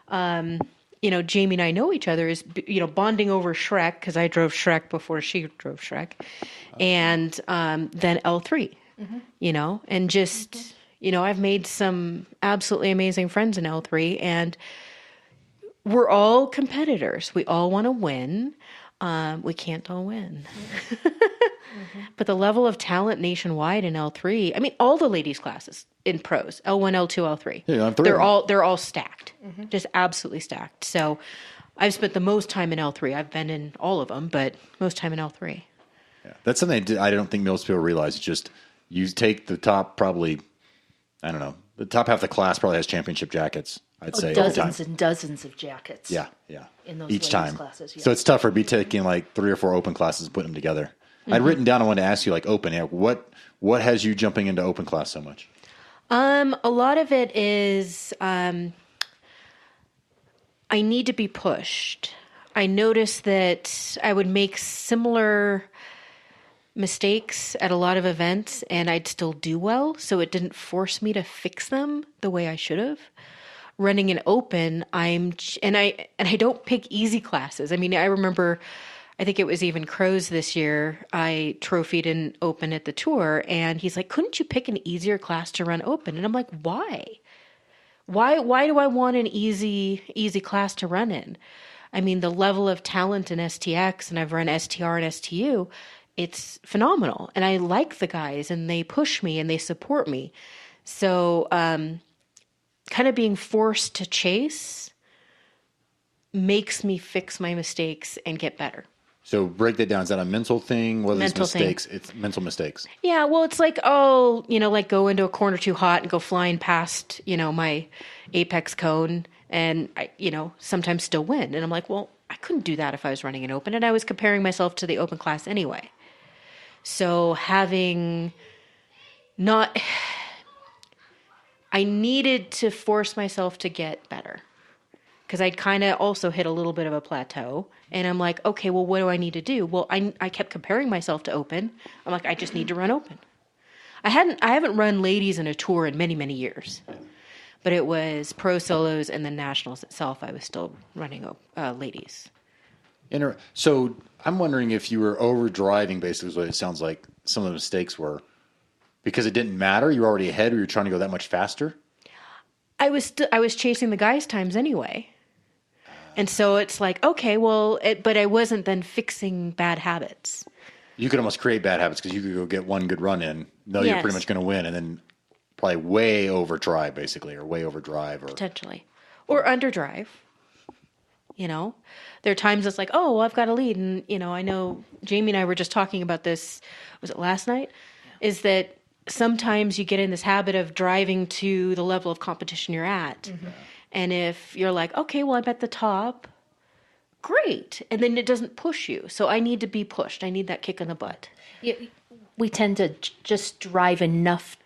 Speaker 4: Jamie and I know each other is, bonding over Shrek, because I drove Shrek before she drove Shrek, and then L3, and just... I've made some absolutely amazing friends in L3, and we're all competitors. We all want to win. We can't all win. But the level of talent nationwide in L3, I mean, all the ladies' classes in pros, L1, L2, L3, they're all stacked, just absolutely stacked. So I've spent the most time in L3. I've been in all of them, but most time in L3.
Speaker 2: Yeah. That's something I don't think most people realize. It's just you take the top probably... I don't know. The top half of the class probably has championship jackets. I'd say
Speaker 5: Dozens
Speaker 2: over time.
Speaker 5: and dozens of jackets.
Speaker 2: Yeah.
Speaker 5: In those
Speaker 2: Each
Speaker 5: ladies'
Speaker 2: time.
Speaker 5: classes, yeah.
Speaker 2: So it's tougher to be taking like 3 or 4 open classes and putting them together. I'd written down, I wanted to ask you, like, open. What has you jumping into open class so much?
Speaker 4: A lot of it is I need to be pushed. I noticed that I would make similar mistakes at a lot of events and I'd still do well, so it didn't force me to fix them the way I should have. Running an open, I don't pick easy classes. I mean, I remember, I think it was even Crows this year, I trophied an open at the tour, and he's like, couldn't you pick an easier class to run open? And I'm like, why? Why do I want an easy class to run in? I mean, the level of talent in STX, and I've run STR and STU, it's phenomenal. And I like the guys, and they push me, and they support me. So kind of being forced to chase makes me fix my mistakes and get better.
Speaker 2: So break that down. Is that a mental thing? What are these
Speaker 4: Mental thing.
Speaker 2: mistakes? It's mental mistakes.
Speaker 4: Yeah, well, it's like, like go into a corner too hot and go flying past, my apex cone and, sometimes still win. And I'm like, well, I couldn't do that if I was running an open. And I was comparing myself to the open class anyway. So I needed to force myself to get better because I'd kind of also hit a little bit of a plateau. And I'm like, okay, well, what do I need to do? Well, I kept comparing myself to open. I'm like, I just need to run open. I haven't run ladies in a tour in many, many years, but it was pro solos and the nationals itself. I was still running ladies.
Speaker 2: So I'm wondering if you were overdriving, basically, is what it sounds like some of the mistakes were. Because it didn't matter? You were already ahead, or you were trying to go that much faster?
Speaker 4: I was chasing the guys' times anyway. And so it's like, okay, well, but I wasn't then fixing bad habits.
Speaker 2: You could almost create bad habits because you could go get one good run in. No, you're pretty much going to win, and then probably way overdrive, basically, or way overdrive. Or
Speaker 4: potentially. Or underdrive. There are times it's like, oh, well, I've got a lead. And, I know Jamie and I were just talking about this, was it last night? Yeah. Is that sometimes you get in this habit of driving to the level of competition you're at. Mm-hmm. And if you're like, okay, well, I'm at the top, great. And then it doesn't push you. So I need to be pushed. I need that kick in the butt.
Speaker 5: We tend to just drive enough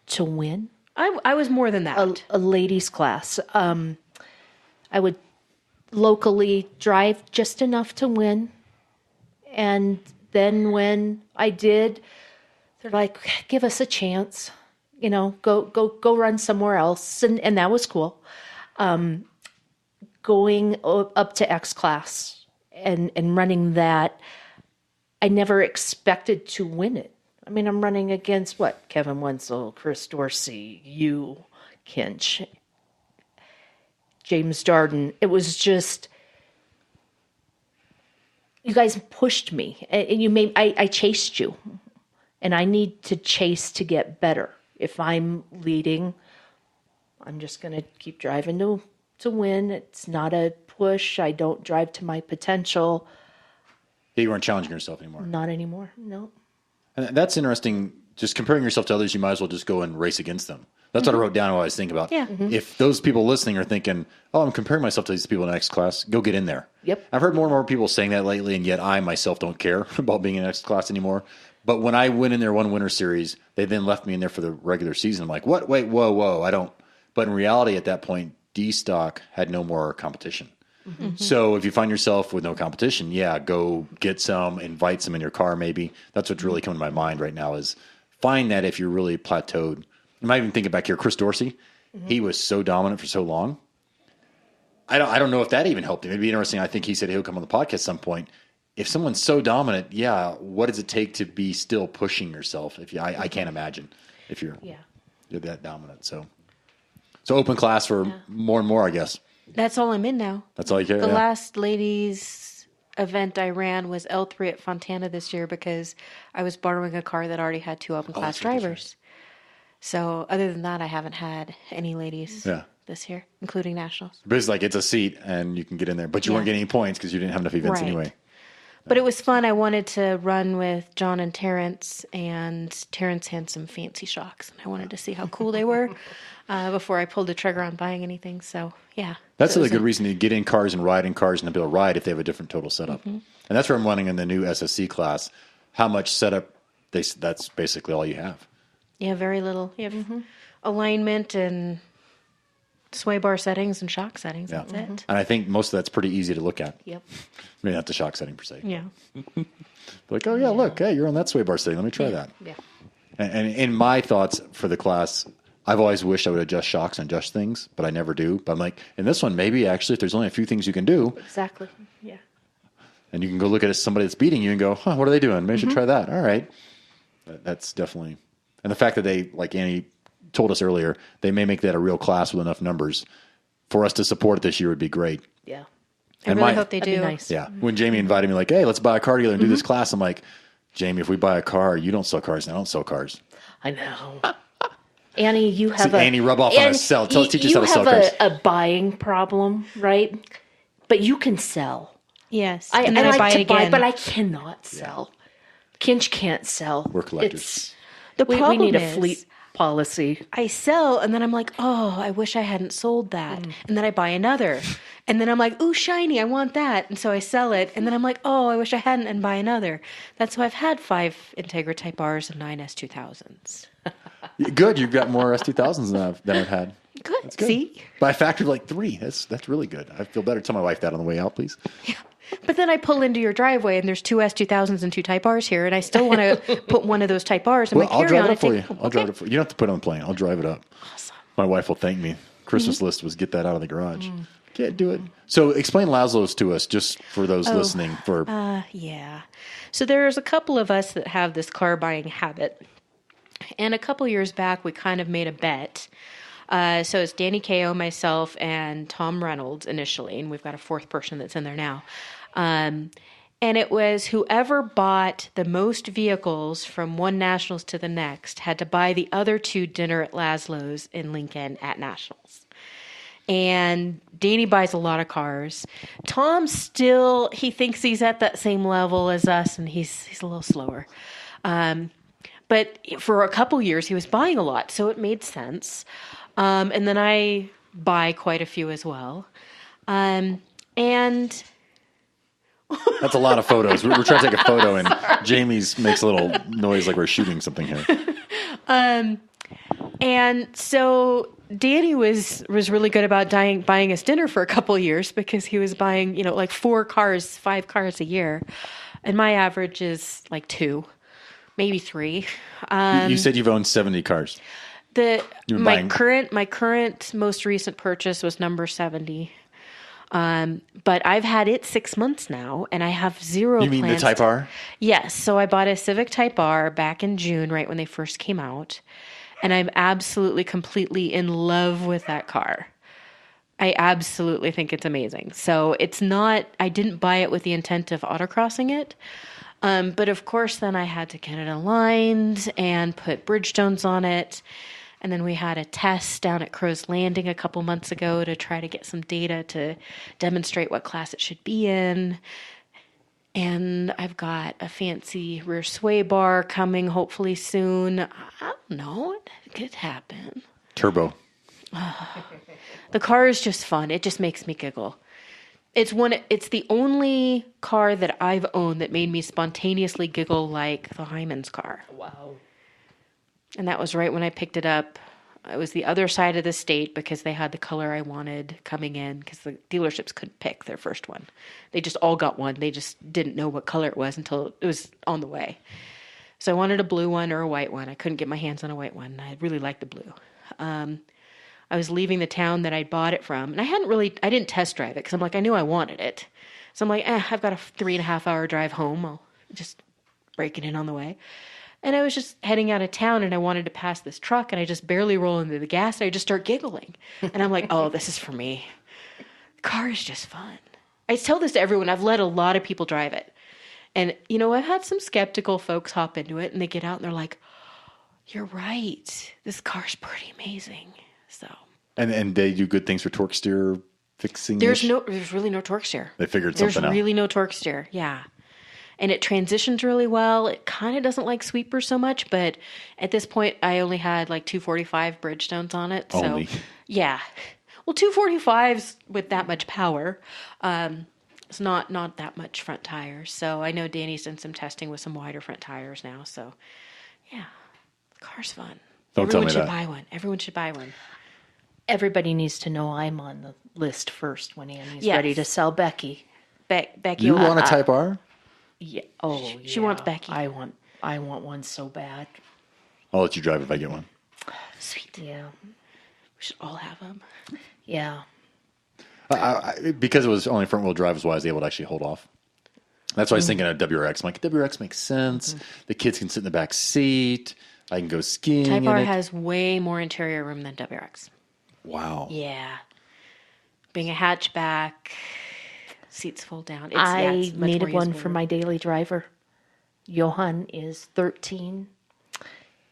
Speaker 5: to win.
Speaker 4: I was more than that.
Speaker 5: A ladies' class. I would locally drive just enough to win. And then when I did, they're like, give us a chance, go run somewhere else. And that was cool. Going up to X class and running that, I never expected to win it. I mean, I'm running against Kevin Wenzel, Chris Dorsey, you, Kinch, James Darden. It was just, you guys pushed me and I chased you. And I need to chase to get better. If I'm leading, I'm just going to keep driving to win. It's not a push. I don't drive to my potential.
Speaker 2: You weren't challenging yourself anymore.
Speaker 5: Not anymore. No.
Speaker 2: And that's interesting. Just comparing yourself to others, you might as well just go and race against them. That's what I wrote down while I was thinking about.
Speaker 4: Yeah.
Speaker 5: Mm-hmm.
Speaker 2: If those people listening are thinking, oh, I'm comparing myself to these people in the next class, go get in there.
Speaker 5: Yep.
Speaker 2: I've heard more and more people saying that lately, and yet I myself don't care about being in the next class anymore. But when I went in there, one winter series, they then left me in there for the regular season. I'm like, what? Wait, whoa. I don't. But in reality, at that point, D-Stock had no more competition. Mm-hmm. So if you find yourself with no competition, go get some, invite some in your car maybe. That's what's really coming to my mind right now is find that if you're really plateaued. I might even think back here, Chris Dorsey, he was so dominant for so long. I don't know if that even helped him. It'd be interesting. I think he said he'll come on the podcast at some point. If someone's so dominant, what does it take to be still pushing yourself? I can't imagine if you're that dominant. So open class for more and more, I guess.
Speaker 4: That's all I'm in now.
Speaker 2: That's all you care.
Speaker 4: The last ladies event I ran was L3 at Fontana this year because I was borrowing a car that already had 2 open class drivers. So other than that, I haven't had any ladies this year, including nationals.
Speaker 2: But it's like it's a seat and you can get in there, but you weren't getting any points because you didn't have enough events anyway.
Speaker 4: But it was fun. I wanted to run with John and Terrence had some fancy shocks, and I wanted to see how cool they were before I pulled the trigger on buying anything. So, yeah.
Speaker 2: That's
Speaker 4: So it
Speaker 2: a
Speaker 4: was
Speaker 2: good reason to get in cars and ride in cars and be able to ride if they have a different total setup. And that's where I'm running in the new SSC class. How much setup, that's basically all you have.
Speaker 4: Yeah, very little. You have alignment and sway bar settings and shock settings.
Speaker 2: Yeah.
Speaker 4: That's it.
Speaker 2: And I think most of that's pretty easy to look at.
Speaker 5: Yep.
Speaker 2: Maybe not the shock setting per se.
Speaker 4: Yeah.
Speaker 2: Like, oh, yeah, look, hey, you're on that sway bar setting. Let me try that.
Speaker 5: Yeah.
Speaker 2: And in my thoughts for the class, I've always wished I would adjust shocks and adjust things, but I never do. But I'm like, in this one, maybe actually, if there's only a few things you can do,
Speaker 5: Exactly. Yeah.
Speaker 2: and you can go look at somebody that's beating you and go, huh, what are they doing? Maybe I should try that. All right. That's definitely, and the fact that they, like Annie told us earlier, they may make that a real class with enough numbers for us to support it this year would be great.
Speaker 5: Yeah.
Speaker 4: I
Speaker 2: And
Speaker 4: really
Speaker 2: my-
Speaker 4: hope they
Speaker 5: That'd
Speaker 4: do.
Speaker 5: be nice.
Speaker 2: Yeah. When Jamie invited me, like, hey, let's buy a car together and do this class, I'm like, Jamie, if we buy a car, you don't sell cars, and I don't sell cars.
Speaker 5: I know. Annie, you have
Speaker 2: See, Annie, rub off on us. Sell. Teach us how to sell
Speaker 5: You
Speaker 2: cars.
Speaker 5: have a buying problem, right? But you can sell.
Speaker 4: Yes.
Speaker 5: I
Speaker 4: and then I buy it again.
Speaker 5: but I cannot sell. Kinch can't sell.
Speaker 2: We're collectors.
Speaker 5: It's-
Speaker 4: The
Speaker 5: we
Speaker 4: problem
Speaker 5: need a
Speaker 4: is,
Speaker 5: fleet policy.
Speaker 4: I sell, and then I'm like, oh, I wish I hadn't sold that. And then I buy another. And then I'm like, ooh, shiny, I want that. And so I sell it. And then I'm like, oh, I wish I hadn't, and buy another. That's why I've had 5 Integra Type Rs and 9 S2000s.
Speaker 2: Good. You've got more S2000s than I've had.
Speaker 4: Good.
Speaker 2: That's good.
Speaker 4: See?
Speaker 2: By a factor of like 3. That's really good. I feel better. Tell my wife that on the way out, please.
Speaker 4: But then I pull into your driveway, and there's 2 S2000s and 2 Type Rs here, and I still want to put one of those Type Rs in
Speaker 2: Well,
Speaker 4: my
Speaker 2: I'll drive
Speaker 4: carry-on.
Speaker 2: it up for you.
Speaker 4: and take-
Speaker 2: I'll drive it for you. You don't have to put it on the plane. I'll drive it up. Awesome. My wife will thank me. Christmas list was get that out of the garage. Can't do it. So explain Laszlo's to us, just for those listening.
Speaker 4: Yeah. So there's a couple of us that have this car buying habit. And a couple years back, we kind of made a bet. So it's Danny Kao, myself, and Tom Reynolds initially, and we've got a 4th person that's in there now. And it was whoever bought the most vehicles from one Nationals to the next had to buy the other 2 dinner at Laszlo's in Lincoln at Nationals. And Danny buys a lot of cars. Tom still, he thinks he's at that same level as us, and he's a little slower. But for a couple years, he was buying a lot, so it made sense. And then I buy quite a few as well. And
Speaker 2: That's a lot of photos. We're trying to take a photo, and Jamie's makes a little noise like we're shooting something here.
Speaker 4: And so Danny was really good about buying us dinner for a couple years because he was buying, like 4 cars, 5 cars a year. And my average is like 2, maybe 3.
Speaker 2: You said you've owned 70 cars.
Speaker 4: My current most recent purchase was number 70. But I've had it 6 months now, and I have 0
Speaker 2: You mean the
Speaker 4: plans
Speaker 2: Type R?
Speaker 4: Yes. So I bought a Civic Type R back in June, right when they first came out. And I'm absolutely, completely in love with that car. I absolutely think it's amazing. So it's not, I didn't buy it with the intent of autocrossing it. But of course, then I had to get it aligned and put Bridgestones on it. And then we had a test down at Crow's Landing a couple months ago to try to get some data to demonstrate what class it should be in. And I've got a fancy rear sway bar coming hopefully soon. I don't know. It could happen.
Speaker 2: Turbo.
Speaker 4: The car is just fun. It just makes me giggle. It's the only car that I've owned that made me spontaneously giggle like the Hyman's car.
Speaker 5: Wow.
Speaker 4: And that was right when I picked it up. It was the other side of the state because they had the color I wanted coming in because the dealerships couldn't pick their first one. They just all got one. They just didn't know what color it was until it was on the way. So I wanted a blue one or a white one. I couldn't get my hands on a white one. I really liked the blue. I was leaving the town that I bought it from, and I didn't test drive it because I'm like, I knew I wanted it. So I'm like, I've got a 3.5 hour drive home. I'll just break it in on the way. And I was just heading out of town, and I wanted to pass this truck, and I just barely roll into the gas, and I just start giggling. And I'm like, oh, this is for me. The car is just fun. I tell this to everyone. I've let a lot of people drive it. And, I've had some skeptical folks hop into it, and they get out, and they're like, you're right. This car's pretty amazing. So
Speaker 2: And they do good things for torque steer fixing.
Speaker 4: there's really no torque steer.
Speaker 2: They figured
Speaker 4: There's
Speaker 2: something out.
Speaker 4: really no torque steer. Yeah. and it transitions really well. It kind of doesn't like sweepers so much, but at this point, I only had like 245 Bridgestones on it. So,
Speaker 2: Only.
Speaker 4: yeah. Well, 245s with that much power, it's not that much front tires. So I know Danny's done some testing with some wider front tires now. So, yeah, the car's fun.
Speaker 2: Don't tell
Speaker 4: Everyone
Speaker 2: me
Speaker 4: should
Speaker 2: that.
Speaker 4: buy one. Everyone should buy one.
Speaker 5: Everybody needs to know I'm on the list first when Annie's
Speaker 4: Yes.
Speaker 5: ready to sell Becky.
Speaker 4: Becky,
Speaker 2: You want a Type R?
Speaker 5: Yeah. Oh,
Speaker 4: She
Speaker 5: yeah.
Speaker 4: wants Becky.
Speaker 5: I want one so bad.
Speaker 2: I'll let you drive if I get one.
Speaker 4: Sweet.
Speaker 5: Yeah.
Speaker 4: We should all have them.
Speaker 5: Yeah.
Speaker 2: Because it was only front wheel drive, is why I was able to actually hold off. That's why I was thinking of WRX. I'm like, WRX makes sense. The kids can sit in the back seat. I can go skiing.
Speaker 4: Type
Speaker 2: in
Speaker 4: R
Speaker 2: it.
Speaker 4: has way more interior room than WRX.
Speaker 2: Wow.
Speaker 4: Yeah. Being a hatchback, seats fold down.
Speaker 5: I
Speaker 4: it's much
Speaker 5: needed
Speaker 4: more
Speaker 5: one
Speaker 4: usable.
Speaker 5: for my daily driver. Johan is 13.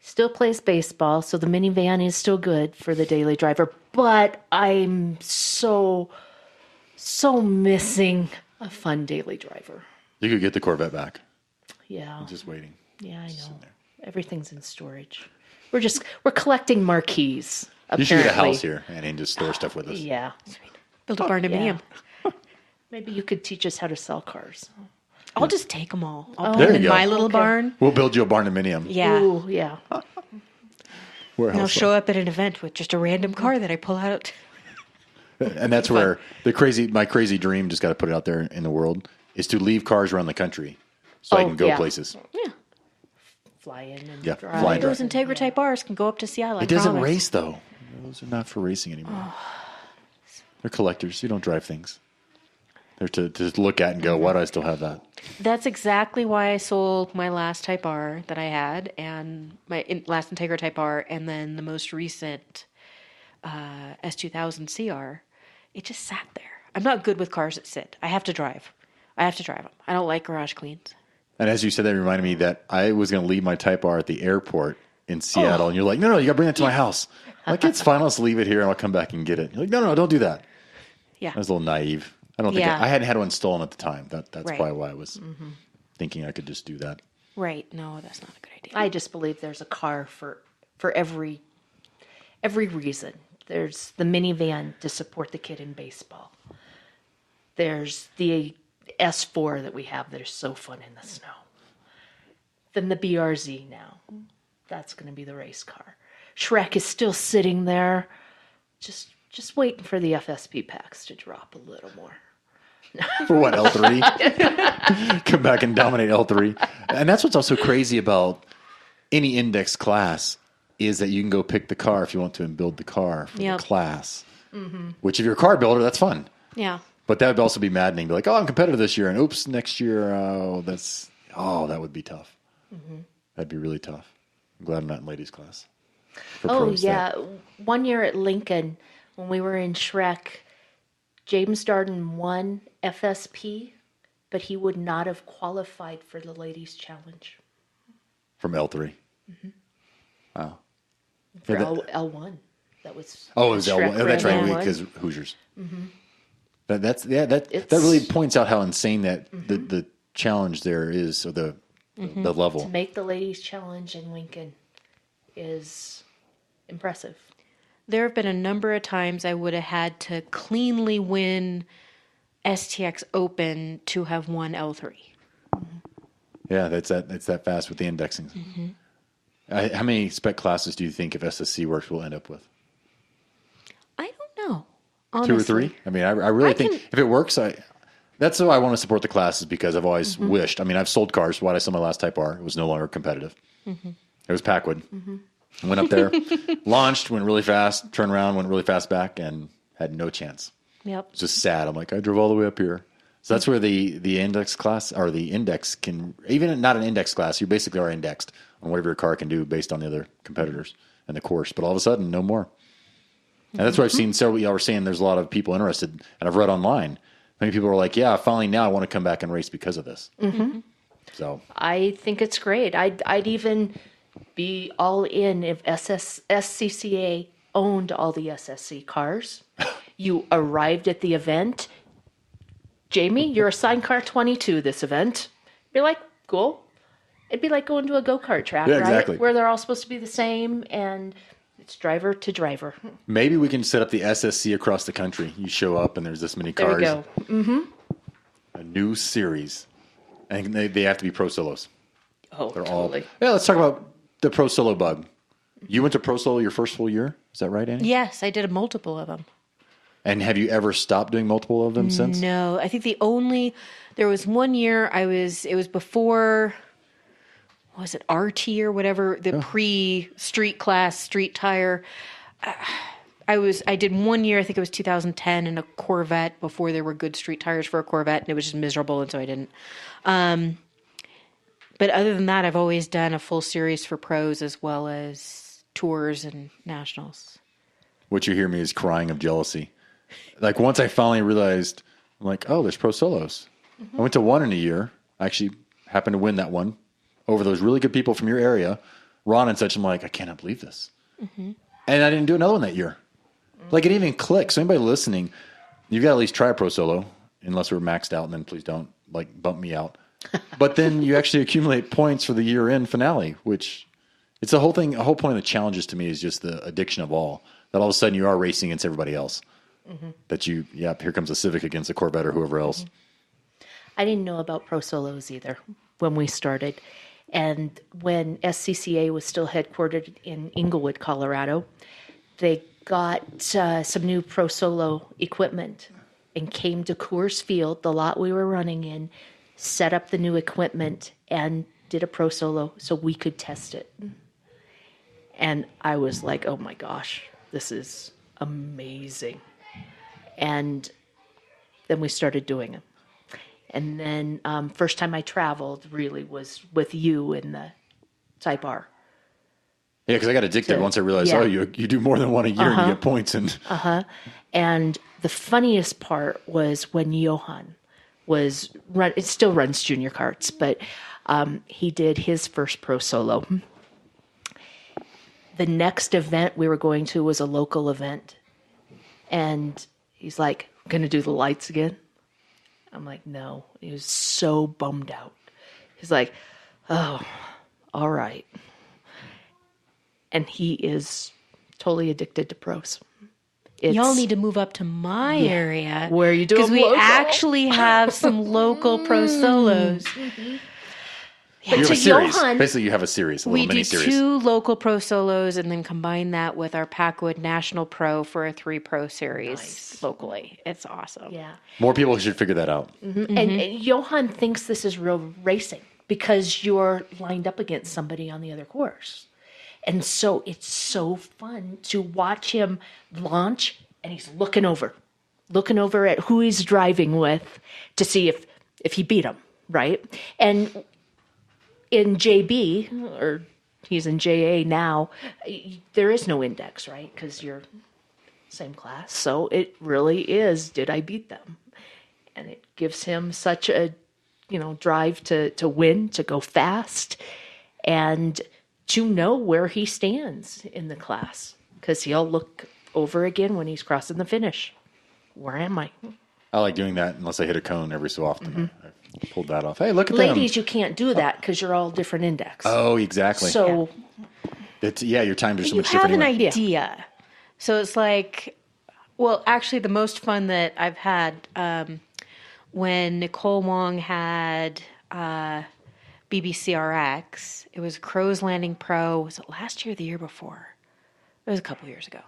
Speaker 5: Still plays baseball, so the minivan is still good for the daily driver. But I'm so missing a fun daily driver.
Speaker 2: You could get the Corvette back.
Speaker 5: Yeah.
Speaker 2: Just waiting.
Speaker 5: Yeah, I know. Everything's in storage. We're collecting marquees.
Speaker 2: You
Speaker 5: Apparently.
Speaker 2: should get a house here and just store stuff with us.
Speaker 5: Yeah.
Speaker 4: Build a barndominium.
Speaker 5: Maybe you could teach us how to sell cars.
Speaker 4: I'll just take them all. I'll put
Speaker 2: There
Speaker 4: them
Speaker 2: you
Speaker 4: in
Speaker 2: go.
Speaker 4: my little
Speaker 5: Okay.
Speaker 4: barn.
Speaker 2: We'll build you a barndominium.
Speaker 4: Yeah.
Speaker 5: Ooh, yeah.
Speaker 4: And I'll show up at an event with just a random car that I pull out.
Speaker 2: And that's where my crazy dream, just got to put it out there in the world, is to leave cars around the country so I
Speaker 5: Oh,
Speaker 2: can go
Speaker 5: yeah.
Speaker 2: places.
Speaker 4: Yeah.
Speaker 5: Fly in and
Speaker 2: Yeah,
Speaker 5: drive.
Speaker 2: fly and
Speaker 4: Those
Speaker 2: drive.
Speaker 4: Integra Type R's can go up to Seattle.
Speaker 2: It doesn't race though. Those are not for racing anymore. They're collectors. You don't drive things. They're to look at and go, why do I still have that?
Speaker 4: That's exactly why I sold my last Type R that I had, and my last Integra Type R, and then the most recent S2000 CR. It just sat there. I'm not good with cars that sit. I have to drive. I them. I don't like garage cleans.
Speaker 2: And as you said, that reminded me that I was going to leave my Type R at the airport in Seattle. And you're like, no, you got to bring it to my house. I'm like, it's fine. I'll just leave it here and I'll come back and get it. You're like, no, don't do that.
Speaker 4: Yeah.
Speaker 2: I was a little naive. I don't think
Speaker 4: Yeah.
Speaker 2: I hadn't had one stolen at the time. That's
Speaker 4: Right.
Speaker 2: probably why I was thinking I could just do that.
Speaker 4: Right. No, that's not a good idea.
Speaker 5: I just believe there's a car for every reason. There's the minivan to support the kid in baseball. There's the S4 that we have that is so fun in the snow. Then the BRZ now. That's going to be the race car. Shrek is still sitting there, just waiting for the FSP packs to drop a little more.
Speaker 2: For what, L3? Come back and dominate L3. And that's what's also crazy about any index class is that you can go pick the car if you want to and build the car for
Speaker 4: Yep.
Speaker 2: the class. Which if you're a car builder, that's fun.
Speaker 4: Yeah.
Speaker 2: But that would also be maddening. Be like, oh, I'm competitive this year. And oops, next year, that would be tough. That'd be really tough. I'm glad I'm not in ladies class. For
Speaker 5: Oh,
Speaker 2: pros,
Speaker 5: yeah. One year at Lincoln, when we were in Shrek, James Darden won FSP, but he would not have qualified for the ladies' challenge
Speaker 2: From L3. Wow.
Speaker 5: for
Speaker 2: Yeah, that-
Speaker 5: L1. That was
Speaker 2: Oh, it was
Speaker 5: Shrek
Speaker 2: L1. Oh, that's right.
Speaker 5: ran L1.
Speaker 2: Because Hoosiers. That really points out how insane that the challenge there is, or the level.
Speaker 5: To make the ladies' challenge in Lincoln is impressive.
Speaker 4: There have been a number of times I would have had to cleanly win STX Open to have won L3.
Speaker 2: Yeah, it's that fast with the indexing. How many spec classes do you think, if SSC works, we'll end up with?
Speaker 4: I don't know. Honestly.
Speaker 2: 2 or 3? I mean, I really
Speaker 4: I
Speaker 2: think
Speaker 4: can-
Speaker 2: if it works, that's why I want to support the classes, because I've always wished. I mean, I've sold cars. Why did I sell my last Type R? It was no longer competitive. It was Packwood. I went up there, launched, went really fast, turned around, went really fast back, and had no chance.
Speaker 4: Yep.
Speaker 2: It's just sad. I'm like, I drove all the way up here. So that's where the index class, or the index can, even not an index class, you basically are indexed on whatever your car can do based on the other competitors and the course. But all of a sudden, no more. And that's why I've seen several, y'all were saying there's a lot of people interested, and I've read online. Many people are like, yeah, finally now I want to come back and race because of this. So
Speaker 5: I think it's great. I'd even be all in if SCCA owned all the SSC cars. You arrived at the event. Jamie, you're assigned car 22 this event. You're like, cool. It'd be like going to a go-kart track,
Speaker 2: Yeah,
Speaker 5: right?
Speaker 2: exactly.
Speaker 5: Where they're all supposed to be the same, and it's driver to driver.
Speaker 2: Maybe we can set up the SSC across the country. You show up and there's this many
Speaker 5: There
Speaker 2: cars.
Speaker 5: you go. Mm-hmm.
Speaker 2: A new series. And they have to be pro solos.
Speaker 5: Oh,
Speaker 2: They're
Speaker 5: totally.
Speaker 2: all. Yeah, let's talk about the pro solo bug. You went to pro solo your first full year? Is that right, Annie?
Speaker 4: Yes, I did a multiple of them.
Speaker 2: And have you ever stopped doing multiple of them since?
Speaker 4: No, I think there was one year it was before, was it RT or whatever, the pre-street class, street tire. I did 1 year, I think it was 2010, in a Corvette before there were good street tires for a Corvette, and it was just miserable, and so I didn't. But other than that, I've always done a full series for pros as well as tours and nationals.
Speaker 2: What you hear me is crying of jealousy. Like once I finally realized, I'm like, oh, there's pro solos. I went to one in a year. I actually happened to win that one over those really good people from your area, Ron and such. I'm like, I cannot believe this. And I didn't do another one that year. Like it even clicks. So anybody listening, you've got to at least try a pro solo, unless we're maxed out, and then please don't like bump me out. But then you actually accumulate points for the year-end finale, which it's the whole thing. A whole point of the challenges to me is just the addiction of all. That all of a sudden you are racing against everybody else. That here comes a Civic against a Corvette or whoever else.
Speaker 5: I didn't know about pro solos either when we started. And when SCCA was still headquartered in Inglewood, Colorado, they got some new pro solo equipment and came to Coors Field, the lot we were running in, set up the new equipment and did a pro solo so we could test it. And I was like, oh my gosh, this is amazing. And then we started doing them. And then first time I traveled really was with you in the Type R.
Speaker 2: Yeah, because I got addicted once I realized, you do more than one a year and you get points.
Speaker 5: And the funniest part was when Johan it still runs junior karts, but he did his first pro solo. The next event we were going to was a local event. And he's like, going to do the lights again? I'm like, no. He was so bummed out. He's like, oh, all right. And he is totally addicted to pros.
Speaker 4: Y'all need to move up to my area.
Speaker 5: Where you do
Speaker 4: because we
Speaker 5: local.
Speaker 4: actually have some local pro solos.
Speaker 2: You have
Speaker 5: to
Speaker 2: a series.
Speaker 5: Johan,
Speaker 2: Basically, you have a series, a
Speaker 4: We
Speaker 2: little
Speaker 4: do
Speaker 2: mini-series.
Speaker 4: 2 local pro solos and then combine that with our Packwood National Pro for a 3 pro series locally. It's awesome.
Speaker 5: Yeah.
Speaker 2: More people should figure that out.
Speaker 5: And Johan thinks this is real racing because you're lined up against somebody on the other course. And so it's so fun to watch him launch and he's looking over at who he's driving with to see if he beat him, right? And in JB, or he's in JA now, there is no index, right? Because you're same class. So it really is, did I beat them? And it gives him such a, drive to win, to go fast, and to know where he stands in the class. Because he'll look over again when he's crossing the finish. Where am I?
Speaker 2: I like doing that unless I hit a cone every so often. I pulled that off. Hey, look at them.
Speaker 5: Ladies, you can't do that because you're all different index.
Speaker 2: Oh, exactly.
Speaker 5: So
Speaker 2: Your times are so
Speaker 4: You
Speaker 2: much
Speaker 4: have
Speaker 2: different.
Speaker 4: an
Speaker 2: anyway.
Speaker 4: idea. So it's like, well, actually, the most fun that I've had when Nicole Wong had BBCRX, it was Crow's Landing Pro. Was it last year or the year before? It was a couple years ago.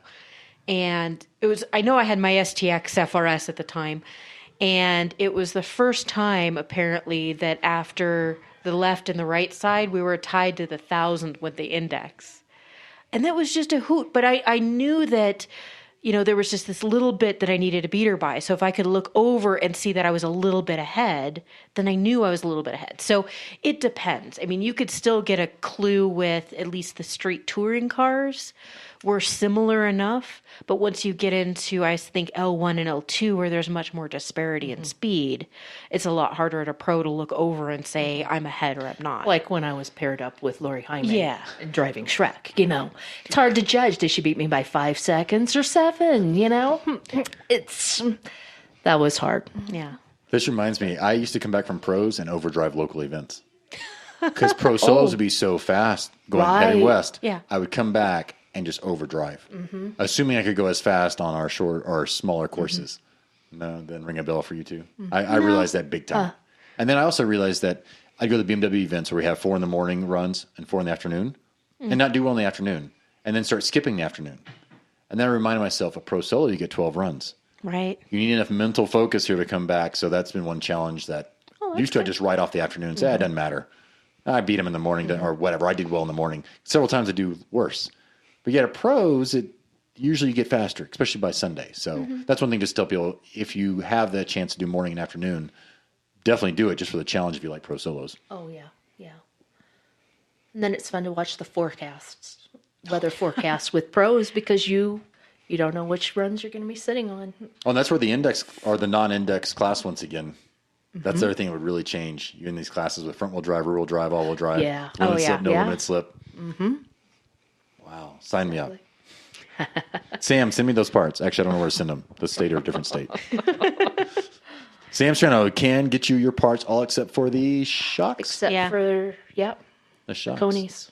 Speaker 4: And I know I had my STX FRS at the time. And it was the first time, apparently, that after the left and the right side, we were tied to the 1,000 with the index. And that was just a hoot. But I knew that, there was just this little bit that I needed to beat her by. So if I could look over and see that I was a little bit ahead, then I knew I was a little bit ahead. So it depends. I mean, you could still get a clue with at least the street touring cars were similar enough. But once you get into, I think, L1 and L2, where there's much more disparity in speed, it's a lot harder at a pro to look over and say, I'm ahead or I'm not.
Speaker 5: like when I was paired up with Lori Hyman
Speaker 4: Yeah.
Speaker 5: and driving Shrek, It's hard to judge. Did she beat me by 5 seconds or 7, That was hard.
Speaker 4: Yeah.
Speaker 2: This reminds me, I used to come back from pros and overdrive local events. Because pro solos would be so fast heading west.
Speaker 4: Yeah.
Speaker 2: I would come back and just overdrive, assuming I could go as fast on our short or smaller courses. No, then ring a bell for you too. I realized that big time. And then I also realized that I'd go to the BMW events where we have 4 in the morning runs and 4 in the afternoon, and not do well in the afternoon, and then start skipping the afternoon. And then I reminded myself, a pro solo, you get 12 runs.
Speaker 4: Right.
Speaker 2: You need enough mental focus here to come back. So that's been one challenge that used to just write off the afternoon and say, it doesn't matter. I beat him in the morning or whatever. I did well in the morning. Several times I do worse. But yet at pros, usually you get faster, especially by Sunday. So that's one thing to tell people. If you have the chance to do morning and afternoon, definitely do it just for the challenge if you like pro solos.
Speaker 5: Oh, yeah. Yeah. And then it's fun to watch the forecasts, weather forecasts with pros, because you don't know which runs you're going to be sitting on.
Speaker 2: Oh, and that's where the index or the non-index class once again. That's the other thing that would really change. You're in these classes with front-wheel drive, rear-wheel drive, all-wheel drive.
Speaker 5: Yeah.
Speaker 2: Limit slip, no limit slip. Wow. Sign me up. Sam, send me those parts. Actually, I don't know where to send them. The state or a different state. Sam Strano can get you your parts all except for the shocks.
Speaker 5: Except for,
Speaker 2: The shocks.
Speaker 5: Conies.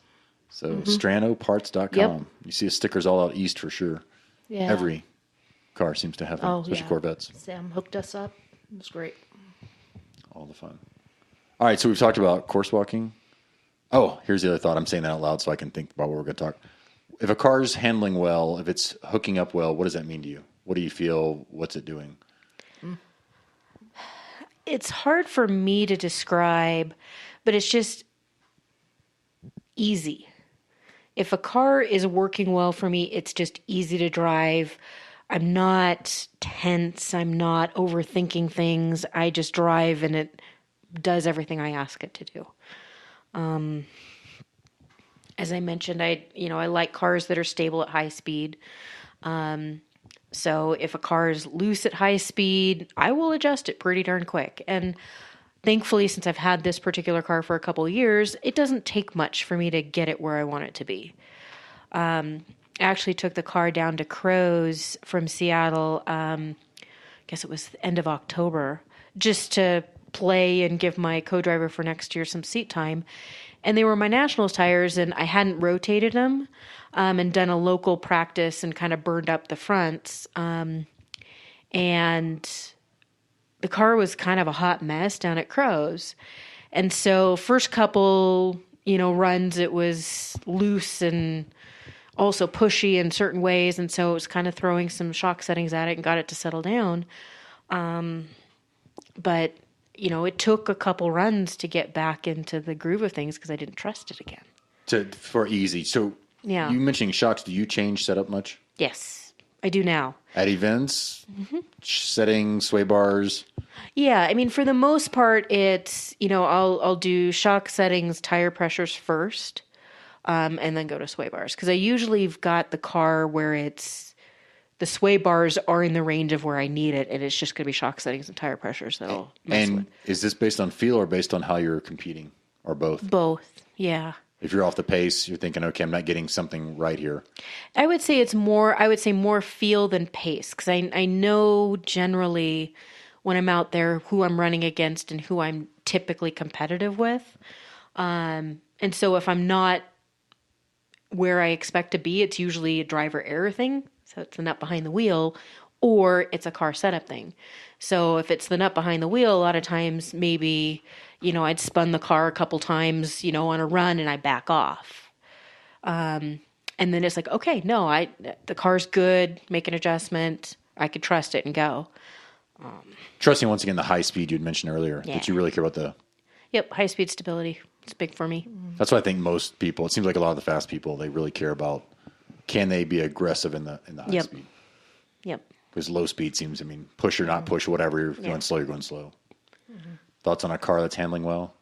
Speaker 2: So stranoparts.com.
Speaker 5: Yep.
Speaker 2: You see the stickers all out east for sure.
Speaker 5: Yeah.
Speaker 2: Every car seems to have them, especially Corvettes.
Speaker 5: Sam hooked us up. It was great.
Speaker 2: All the fun. All right, so we've talked about course walking. Oh, here's the other thought. I'm saying that out loud so I can think about what we're going to talk. If a car's handling well, if it's hooking up well, what does that mean to you? What do you feel? What's it doing?
Speaker 4: It's hard for me to describe, but it's just easy. If a car is working well for me, it's just easy to drive. I'm not tense. I'm not overthinking things. I just drive and it does everything I ask it to do. As I mentioned, I like cars that are stable at high speed. So if a car is loose at high speed, I will adjust it pretty darn quick. And thankfully, since I've had this particular car for a couple of years, it doesn't take much for me to get it where I want it to be. I actually took the car down to Crows from Seattle, I guess it was the end of October, just to play and give my co-driver for next year some seat time. And they were my Nationals tires, and I hadn't rotated them and done a local practice and kind of burned up the fronts. And the car was kind of a hot mess down at Crows. And so first couple, runs, it was loose and also pushy in certain ways. And so it was kind of throwing some shock settings at it and got it to settle down. But, it took a couple runs to get back into the groove of things because I didn't trust it again.
Speaker 2: For easy. So
Speaker 4: Yeah.
Speaker 2: you mentioning shocks, do you change setup much?
Speaker 4: Yes, I do now.
Speaker 2: At events, settings, sway bars?
Speaker 4: Yeah, I mean, for the most part, it's, I'll do shock settings, tire pressures first, and then go to sway bars. Because I usually have got the car where the sway bars are in the range of where I need it, and it's just going to be shock settings and tire pressures that'll mess with.
Speaker 2: And is this based on feel or based on how you're competing, or both?
Speaker 4: Both, yeah.
Speaker 2: If you're off the pace, you're thinking, okay, I'm not getting something right here.
Speaker 4: I would say more feel than pace, because I know generally when I'm out there who I'm running against and who I'm typically competitive with. And so if I'm not where I expect to be, it's usually a driver error thing. So it's the nut behind the wheel, or it's a car setup thing. So if it's the nut behind the wheel, a lot of times maybe, I'd spun the car a couple times, on a run and I back off. And then it's like, okay, no, the car's good, make an adjustment. I could trust it and go.
Speaker 2: Trusting, once again, the high speed you'd mentioned earlier, that you really care about the...
Speaker 4: Yep, high speed stability. It's big for me.
Speaker 2: That's what I think most people, it seems like a lot of the fast people, they really care about, can they be aggressive in the high speed?
Speaker 4: Yep.
Speaker 2: Because low speed seems, push or not push, whatever, you're going slow, you're going slow. Thoughts on a car that's handling well?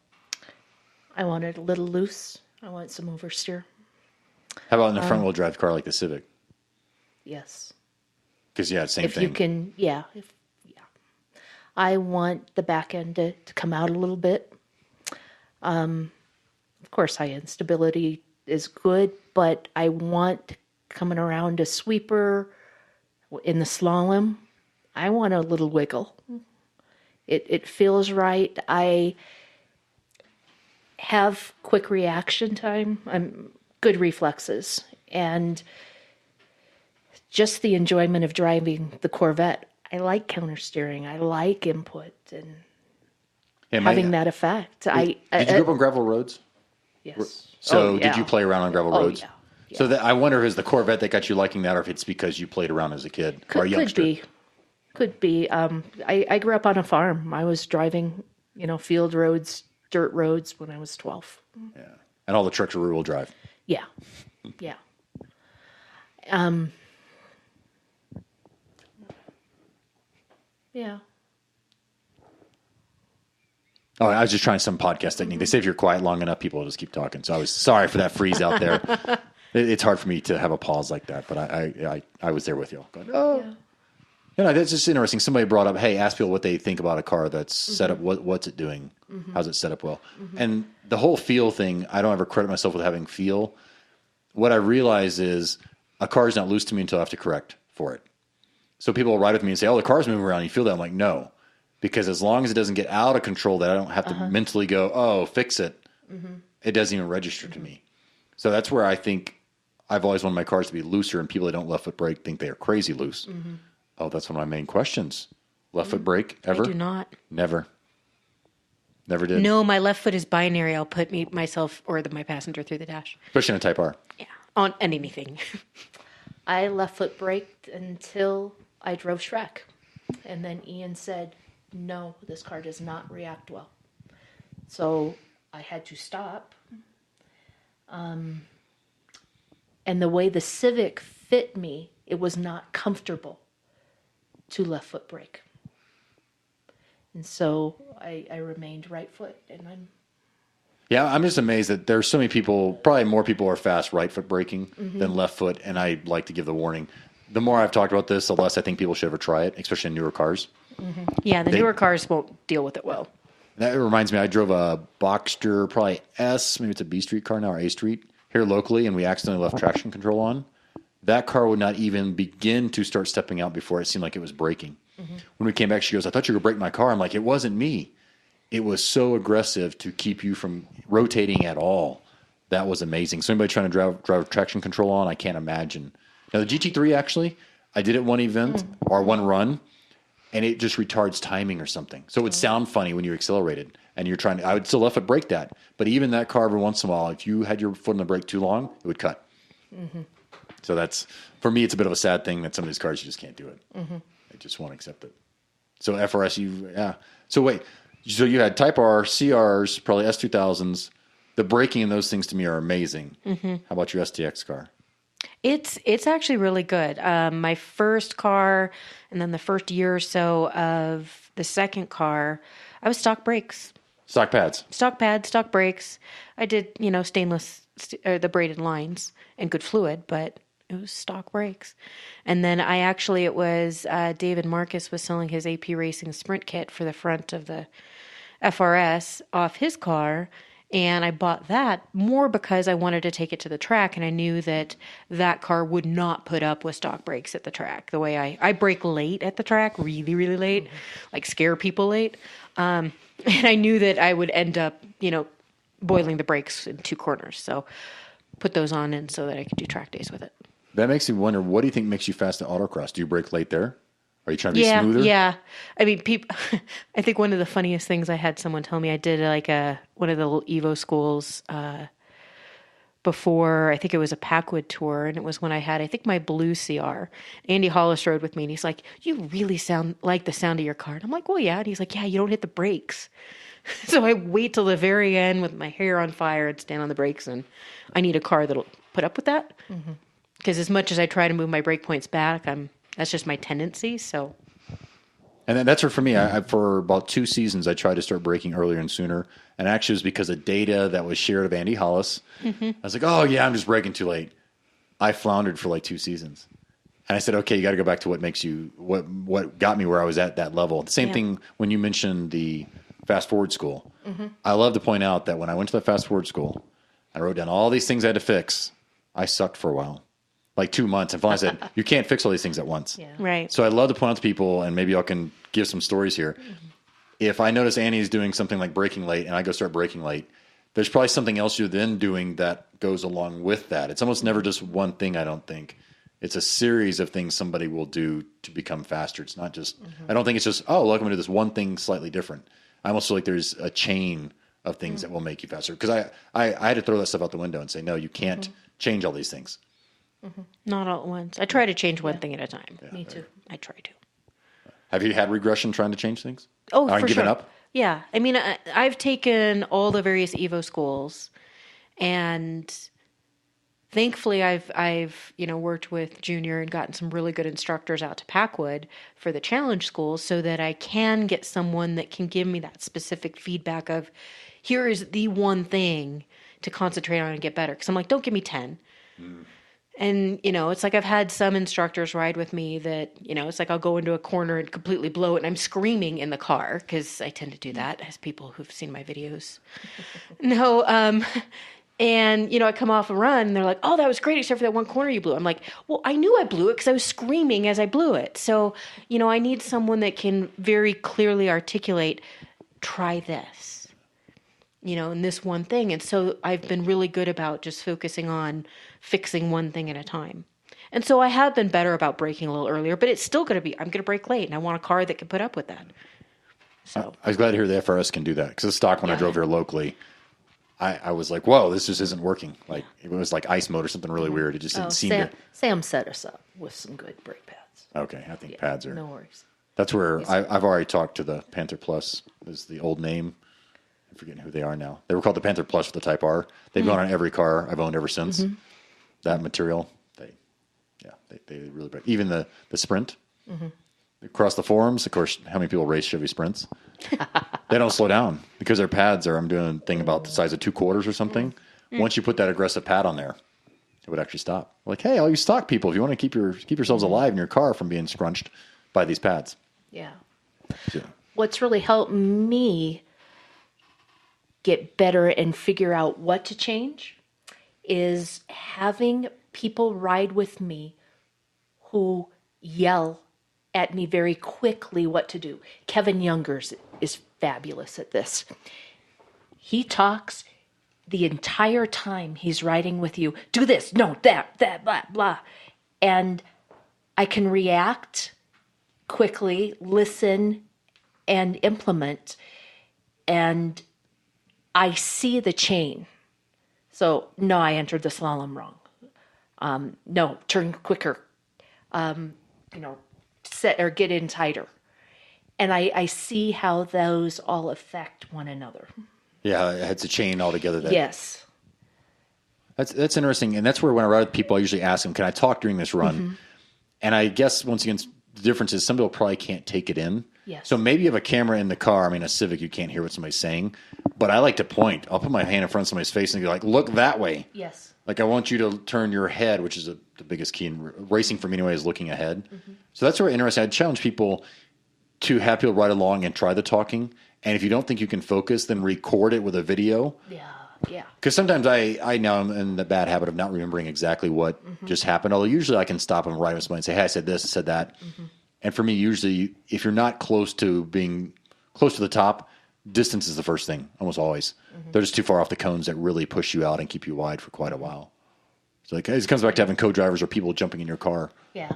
Speaker 5: I want it a little loose. I want some oversteer.
Speaker 2: How about in a front-wheel drive car like the Civic?
Speaker 5: Yes.
Speaker 2: Because, same
Speaker 5: If
Speaker 2: thing.
Speaker 5: you can, I want the back end to come out a little bit. Of course, high end stability is good, but I want coming around a sweeper in the slalom, I want a little wiggle. It feels right. I have quick reaction time. I'm good reflexes, and just the enjoyment of driving the Corvette. I like counter steering. I like input and having that effect.
Speaker 2: Did you grow up on gravel roads?
Speaker 5: Yes.
Speaker 2: So did you play around on gravel roads?
Speaker 5: Yeah.
Speaker 2: So that, I wonder if it's the Corvette that got you liking that, or if it's because you played around as a kid or a youngster.
Speaker 5: Could be. I grew up on a farm. I was driving, field roads, dirt roads when I was 12.
Speaker 2: Yeah, and all the trucks are rear-wheel drive.
Speaker 5: Yeah, yeah. Yeah.
Speaker 2: Oh, I was just trying some podcast technique. They say if you're quiet long enough, people will just keep talking. So I was sorry for that freeze out there. It's hard for me to have a pause like that, but I was there with you. Going, oh. Yeah. That's just interesting. Somebody brought up, hey, ask people what they think about a car that's set up. What's it doing? How's it set up well? And the whole feel thing, I don't ever credit myself with having feel. What I realize is a car is not loose to me until I have to correct for it. So people will ride with me and say, oh, the car's moving around. You feel that? I'm like, no. Because as long as it doesn't get out of control, that I don't have to mentally go, oh, fix it. It doesn't even register to me. So that's where I think I've always wanted my cars to be looser, and people that don't left foot brake think they are crazy loose. Oh, that's one of my main questions. Left foot brake ever?
Speaker 4: I do not.
Speaker 2: Never did.
Speaker 4: No, my left foot is binary. I'll put myself or my passenger through the dash.
Speaker 2: Especially in a Type R.
Speaker 4: Yeah, on anything.
Speaker 5: I left foot braked until I drove Shrek. And then Ian said, no, this car does not react well. So I had to stop. And the way the Civic fit me, it was not comfortable to left foot brake. And so I remained right foot, and
Speaker 2: Yeah, I'm just amazed that there's so many people, probably more people are fast right foot braking than left foot, and I like to give the warning. The more I've talked about this, the less I think people should ever try it, especially in newer cars.
Speaker 4: Yeah, the newer cars won't deal with it well.
Speaker 2: That reminds me, I drove a Boxster, probably S, maybe it's a B Street car now, or A Street, here locally, and we accidentally left traction control on. That car would not even begin to start stepping out before it seemed like it was braking. When we came back, she goes, I thought you were going to brake my car. I'm like, it wasn't me. It was so aggressive to keep you from rotating at all. That was amazing. So anybody trying to drive traction control on, I can't imagine. Now, the GT3, actually, I did it one event or one run, and it just retards timing or something. So it would sound funny when you accelerated, and you're trying to, I would still left foot brake that. But even that car, every once in a while, if you had your foot on the brake too long, it would cut. So that's, for me, it's a bit of a sad thing that some of these cars, you just can't do it. They just won't accept it. So FRS, yeah. So wait, so you had Type R, CRs, probably S2000s. The braking in those things to me are amazing. How about your STX car?
Speaker 4: It's actually really good. My first car, and then the first year or so of the second car, I was stock brakes.
Speaker 2: Stock pads.
Speaker 4: Stock pads, stock brakes. I did, stainless, the braided lines and good fluid, but it was stock brakes. And then it was David Marcus was selling his AP Racing Sprint kit for the front of the FRS off his car. And I bought that more because I wanted to take it to the track, and I knew that car would not put up with stock brakes at the track. The way I brake late at the track, really, really late, like scare people late. And I knew that I would end up, boiling the brakes in two corners. So put those on in so that I could do track days with it.
Speaker 2: That makes me wonder, what do you think makes you fast at autocross? Do you brake late there? Are you trying to be smoother?
Speaker 4: Yeah. I mean, I think one of the funniest things I had someone tell me, I did one of the little Evo schools before, I think it was a Packwood tour, and it was when I had, I think, my blue CR. Andy Hollis rode with me, and he's like, you really sound like the sound of your car. And I'm like, well, yeah. And he's like, yeah, you don't hit the brakes. So I wait till the very end with my hair on fire and stand on the brakes, and I need a car that'll put up with that. Because as much as I try to move my brake points back, that's just my tendency. So,
Speaker 2: and then that's for me. For about 2 seasons, I tried to start braking earlier and sooner, and actually it was because of data that was shared of Andy Hollis. I was like, oh yeah, I'm just braking too late. I floundered for like 2 seasons, and I said, okay, you got to go back to what makes you what got me where I was at that level. The same thing when you mentioned the fast forward school. I love to point out that when I went to the fast forward school, I wrote down all these things I had to fix. I sucked for a while. Like 2 months. And finally I said, you can't fix all these things at once.
Speaker 4: Right.
Speaker 2: So I'd love to point out to people, and maybe I can give some stories here. if I notice Annie's doing something like braking late and I go start braking late, there's probably something else you're then doing that goes along with that. It's almost never just one thing, I don't think. It's a series of things somebody will do to become faster. It's not just, I don't think it's just, oh, look, I'm going to do this one thing slightly different. I almost feel like there's a chain of things that will make you faster. Because I had to throw that stuff out the window and say, no, you can't change all these things.
Speaker 4: Not all at once. I try to change one thing at a time.
Speaker 5: Me too.
Speaker 4: I try to.
Speaker 2: Have you had regression trying to change things?
Speaker 4: Oh,
Speaker 2: Or
Speaker 4: for
Speaker 2: given
Speaker 4: sure.
Speaker 2: up?
Speaker 4: Yeah. I mean, I've taken all the various Evo schools, and thankfully I've worked with Junior and gotten some really good instructors out to Packwood for the challenge schools so that I can get someone that can give me that specific feedback of, here is the one thing to concentrate on and get better. Because I'm like, don't give me 10. And, it's like I've had some instructors ride with me that, it's like I'll go into a corner and completely blow it and I'm screaming in the car because I tend to do that, as people who've seen my videos know. And, I come off a run and they're like, oh, that was great except for that one corner you blew. I'm like, well, I knew I blew it because I was screaming as I blew it. So, I need someone that can very clearly articulate, try this. In this one thing. And so I've been really good about just focusing on fixing one thing at a time. And so I have been better about braking a little earlier, but it's still going to be, I'm going to brake late and I want a car that can put up with that. So
Speaker 2: I was glad to hear the FRS can do that. Because the stock, when I drove here locally, I was like, whoa, this just isn't working. Like, it was like ice mode or something really weird. It just didn't seem to.
Speaker 5: Sam set us up with some good brake pads.
Speaker 2: Okay, I think pads are.
Speaker 5: No worries.
Speaker 2: That's where I've already talked to the Panther Plus, is the old name. I'm forgetting who they are now. They were called the Panther Plus for the Type R. They've gone on every car I've owned ever since. That material, they really break. Even the Sprint. Across the forums, of course, how many people race Chevy Sprints? They don't slow down because their pads are, I'm doing a thing about the size of 2 quarters or something. Once you put that aggressive pad on there, it would actually stop. Like, hey, all you stock people, if you want to keep yourselves alive in your car from being scrunched by these pads.
Speaker 5: Yeah.
Speaker 2: So,
Speaker 5: What's really helped me get better and figure out what to change is having people ride with me who yell at me very quickly what to do. Kevin Youngers is fabulous at this. He talks the entire time he's riding with you. Do this, no, that, blah, blah. And I can react quickly, listen, and implement. And I see the chain. So, no, I entered the slalom wrong. No, turn quicker. Set or get in tighter. And I see how those all affect one another.
Speaker 2: yeah, it's a chain altogether.
Speaker 5: Yes.
Speaker 2: That's interesting. And that's where when I ride with people, I usually ask them, can I talk during this run? And I guess, once again, the difference is some people probably can't take it in.
Speaker 5: Yes.
Speaker 2: So maybe you have a camera in the car. I mean, a Civic, you can't hear what somebody's saying. But I like to point. I'll put my hand in front of somebody's face and be like, look that way.
Speaker 5: Yes.
Speaker 2: Like, I want you to turn your head, which is the biggest key in racing for me anyway, is looking ahead. So that's very interesting. I'd challenge people to have people ride along and try the talking. And if you don't think you can focus, then record it with a video.
Speaker 5: Yeah. Yeah.
Speaker 2: Because sometimes I now am in the bad habit of not remembering exactly what just happened. Although usually I can stop and ride with somebody and say, hey, I said this, I said that. And for me, usually, if you're not close to being close to the top, distance is the first thing, almost always. They're just too far off the cones that really push you out and keep you wide for quite a while. So like, it comes back to having co-drivers or people jumping in your car.
Speaker 5: Yeah.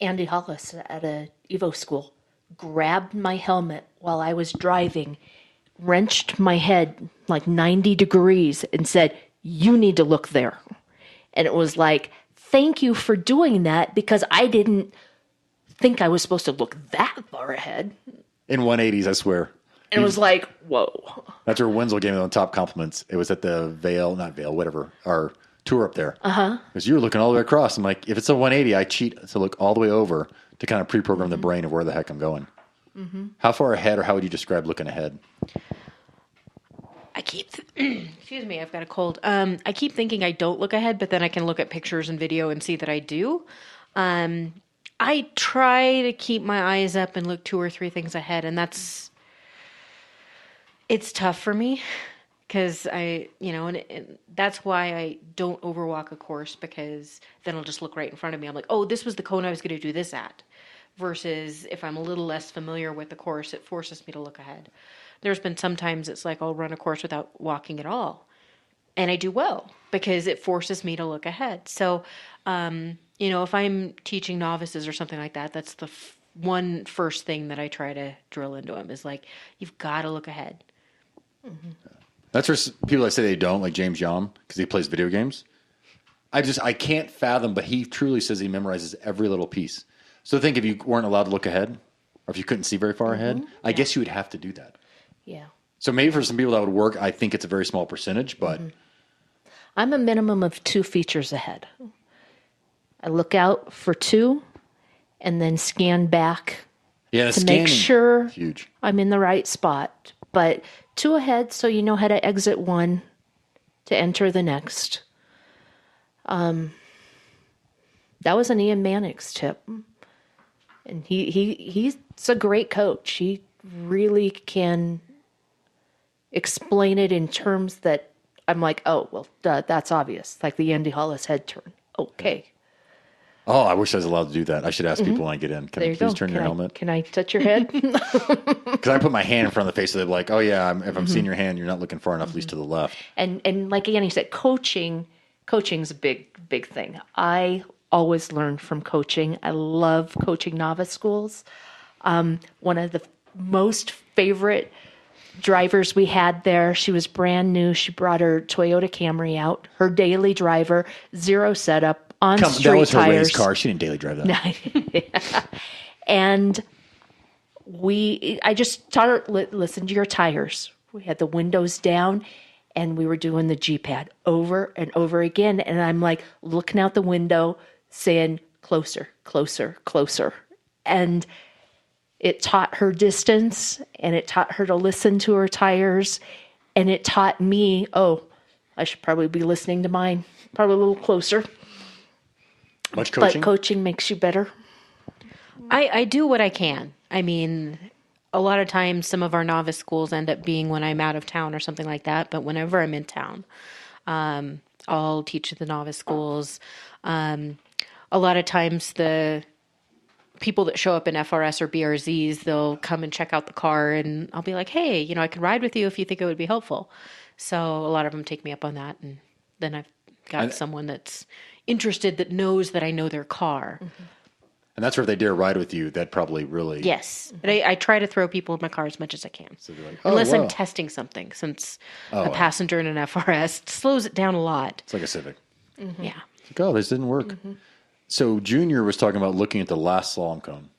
Speaker 5: Andy Hollis at a Evo school grabbed my helmet while I was driving, wrenched my head like 90 degrees and said, you need to look there. And it was like, thank you for doing that, because I didn't think I was supposed to look that far ahead.
Speaker 2: In 180s, I swear.
Speaker 5: And it was like, whoa.
Speaker 2: That's where Wenzel gave me the top compliments. It was at the whatever, our tour up there. Because you were looking all the way across. I'm like, if it's a 180, I cheat to look all the way over to kind of pre-program the brain of where the heck I'm going. How far ahead, or how would you describe looking ahead?
Speaker 4: I keep, excuse me, I've got a cold. I keep thinking I don't look ahead, but then I can look at pictures and video and see that I do. I try to keep my eyes up and look 2 or 3 things ahead, and it's tough for me because and that's why I don't overwalk a course, because then I'll just look right in front of me. I'm like, oh, this was the cone I was going to do this at. versus if I'm a little less familiar with the course, it forces me to look ahead. There's been sometimes it's like I'll run a course without walking at all. And I do well because it forces me to look ahead. So, if I'm teaching novices or something like that, that's the one first thing that I try to drill into them is like, you've got to look ahead.
Speaker 2: That's for people that say they don't, like James Yom, because he plays video games. I can't fathom, but he truly says he memorizes every little piece. So think if you weren't allowed to look ahead, or if you couldn't see very far ahead, I guess you would have to do that.
Speaker 5: Yeah.
Speaker 2: So maybe for some people that would work, I think it's a very small percentage, but
Speaker 5: I'm a minimum of 2 features ahead. I look out for 2 and then scan back
Speaker 2: yeah,
Speaker 5: to make sure
Speaker 2: huge.
Speaker 5: I'm in the right spot. But 2 ahead so you know how to exit one to enter the next. That was an Ian Mannix tip. And he's a great coach. He really can explain it in terms that I'm like, oh, well, that's obvious. Like the Andy Hollis head turn. Okay.
Speaker 2: Oh, I wish I was allowed to do that. I should ask people when I get in. Can I please turn your helmet?
Speaker 5: Can I touch your head?
Speaker 2: Because I put my hand in front of the face, so they're like, oh, yeah, if I'm seeing your hand, you're not looking far enough, at least to the left.
Speaker 5: And like Annie said, coaching's a big thing. I always learn from coaching. I love coaching novice schools. One of the most favorite drivers we had there, she was brand new. She brought her Toyota Camry out, her daily driver, 0 setup, on street tires.
Speaker 2: That was her race car. She didn't daily drive that.
Speaker 5: And I just taught her, listen to your tires. We had the windows down and we were doing the G-pad over and over again. And I'm like looking out the window saying, closer, closer, closer. And it taught her distance and it taught her to listen to her tires. And it taught me, oh, I should probably be listening to mine, probably a little closer.
Speaker 2: Much coaching?
Speaker 5: But coaching makes you better.
Speaker 4: I do what I can. I mean, a lot of times some of our novice schools end up being when I'm out of town or something like that. But whenever I'm in town, I'll teach at the novice schools. A lot of times the people that show up in FRS or BRZs, they'll come and check out the car and I'll be like, hey, I could ride with you if you think it would be helpful. So a lot of them take me up on that. And then I've got someone that's interested that knows that I know their car.
Speaker 5: Mm-hmm.
Speaker 2: And that's where if they dare ride with you, that probably really...
Speaker 4: Yes. But I try to throw people in my car as much as I can.
Speaker 2: So they're like,
Speaker 4: unless
Speaker 2: wow.
Speaker 4: I'm testing something, since a passenger in an FRS slows it down a lot.
Speaker 2: It's like a Civic.
Speaker 4: Mm-hmm. Yeah.
Speaker 2: It's like, oh, this didn't work. Mm-hmm. So Junior was talking about looking at the last slalom cone.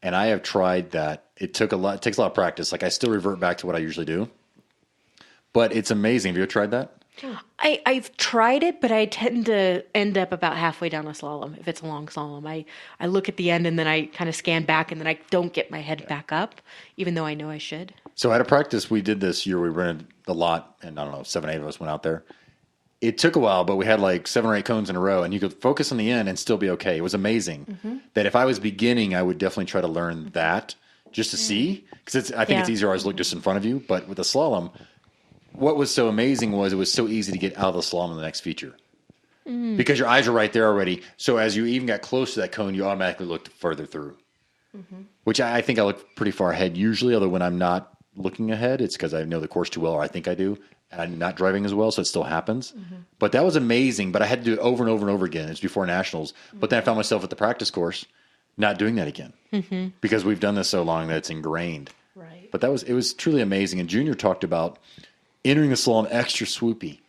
Speaker 2: And I have tried that. It takes a lot of practice. Like I still revert back to what I usually do. But it's amazing. Have you ever tried that?
Speaker 4: I've tried it, but I tend to end up about halfway down a slalom if it's a long slalom. I look at the end and then I kind of scan back and then I don't get my head back up, even though I know I should.
Speaker 2: So at a practice we did this year, we rented the lot, and I don't know, 7 or 8 of us went out there. It took a while, but we had like 7 or 8 cones in a row, and you could focus on the end and still be okay. It was amazing. That if I was beginning, I would definitely try to learn that just to see, because I think it's easier always to look just in front of you. But with the slalom, what was so amazing was it was so easy to get out of the slalom in the next feature. Because your eyes are right there already. So as you even got close to that cone, you automatically looked further through. Which I think I look pretty far ahead usually, although when I'm not looking ahead, it's because I know the course too well, or I think I do, and I'm not driving as well, so it still happens. But that was amazing, but I had to do it over and over and over again. It was before Nationals. But then I found myself at the practice course not doing that again. Because we've done this so long that it's ingrained.
Speaker 5: Right.
Speaker 2: But it was truly amazing. And Junior talked about entering the slalom extra swoopy,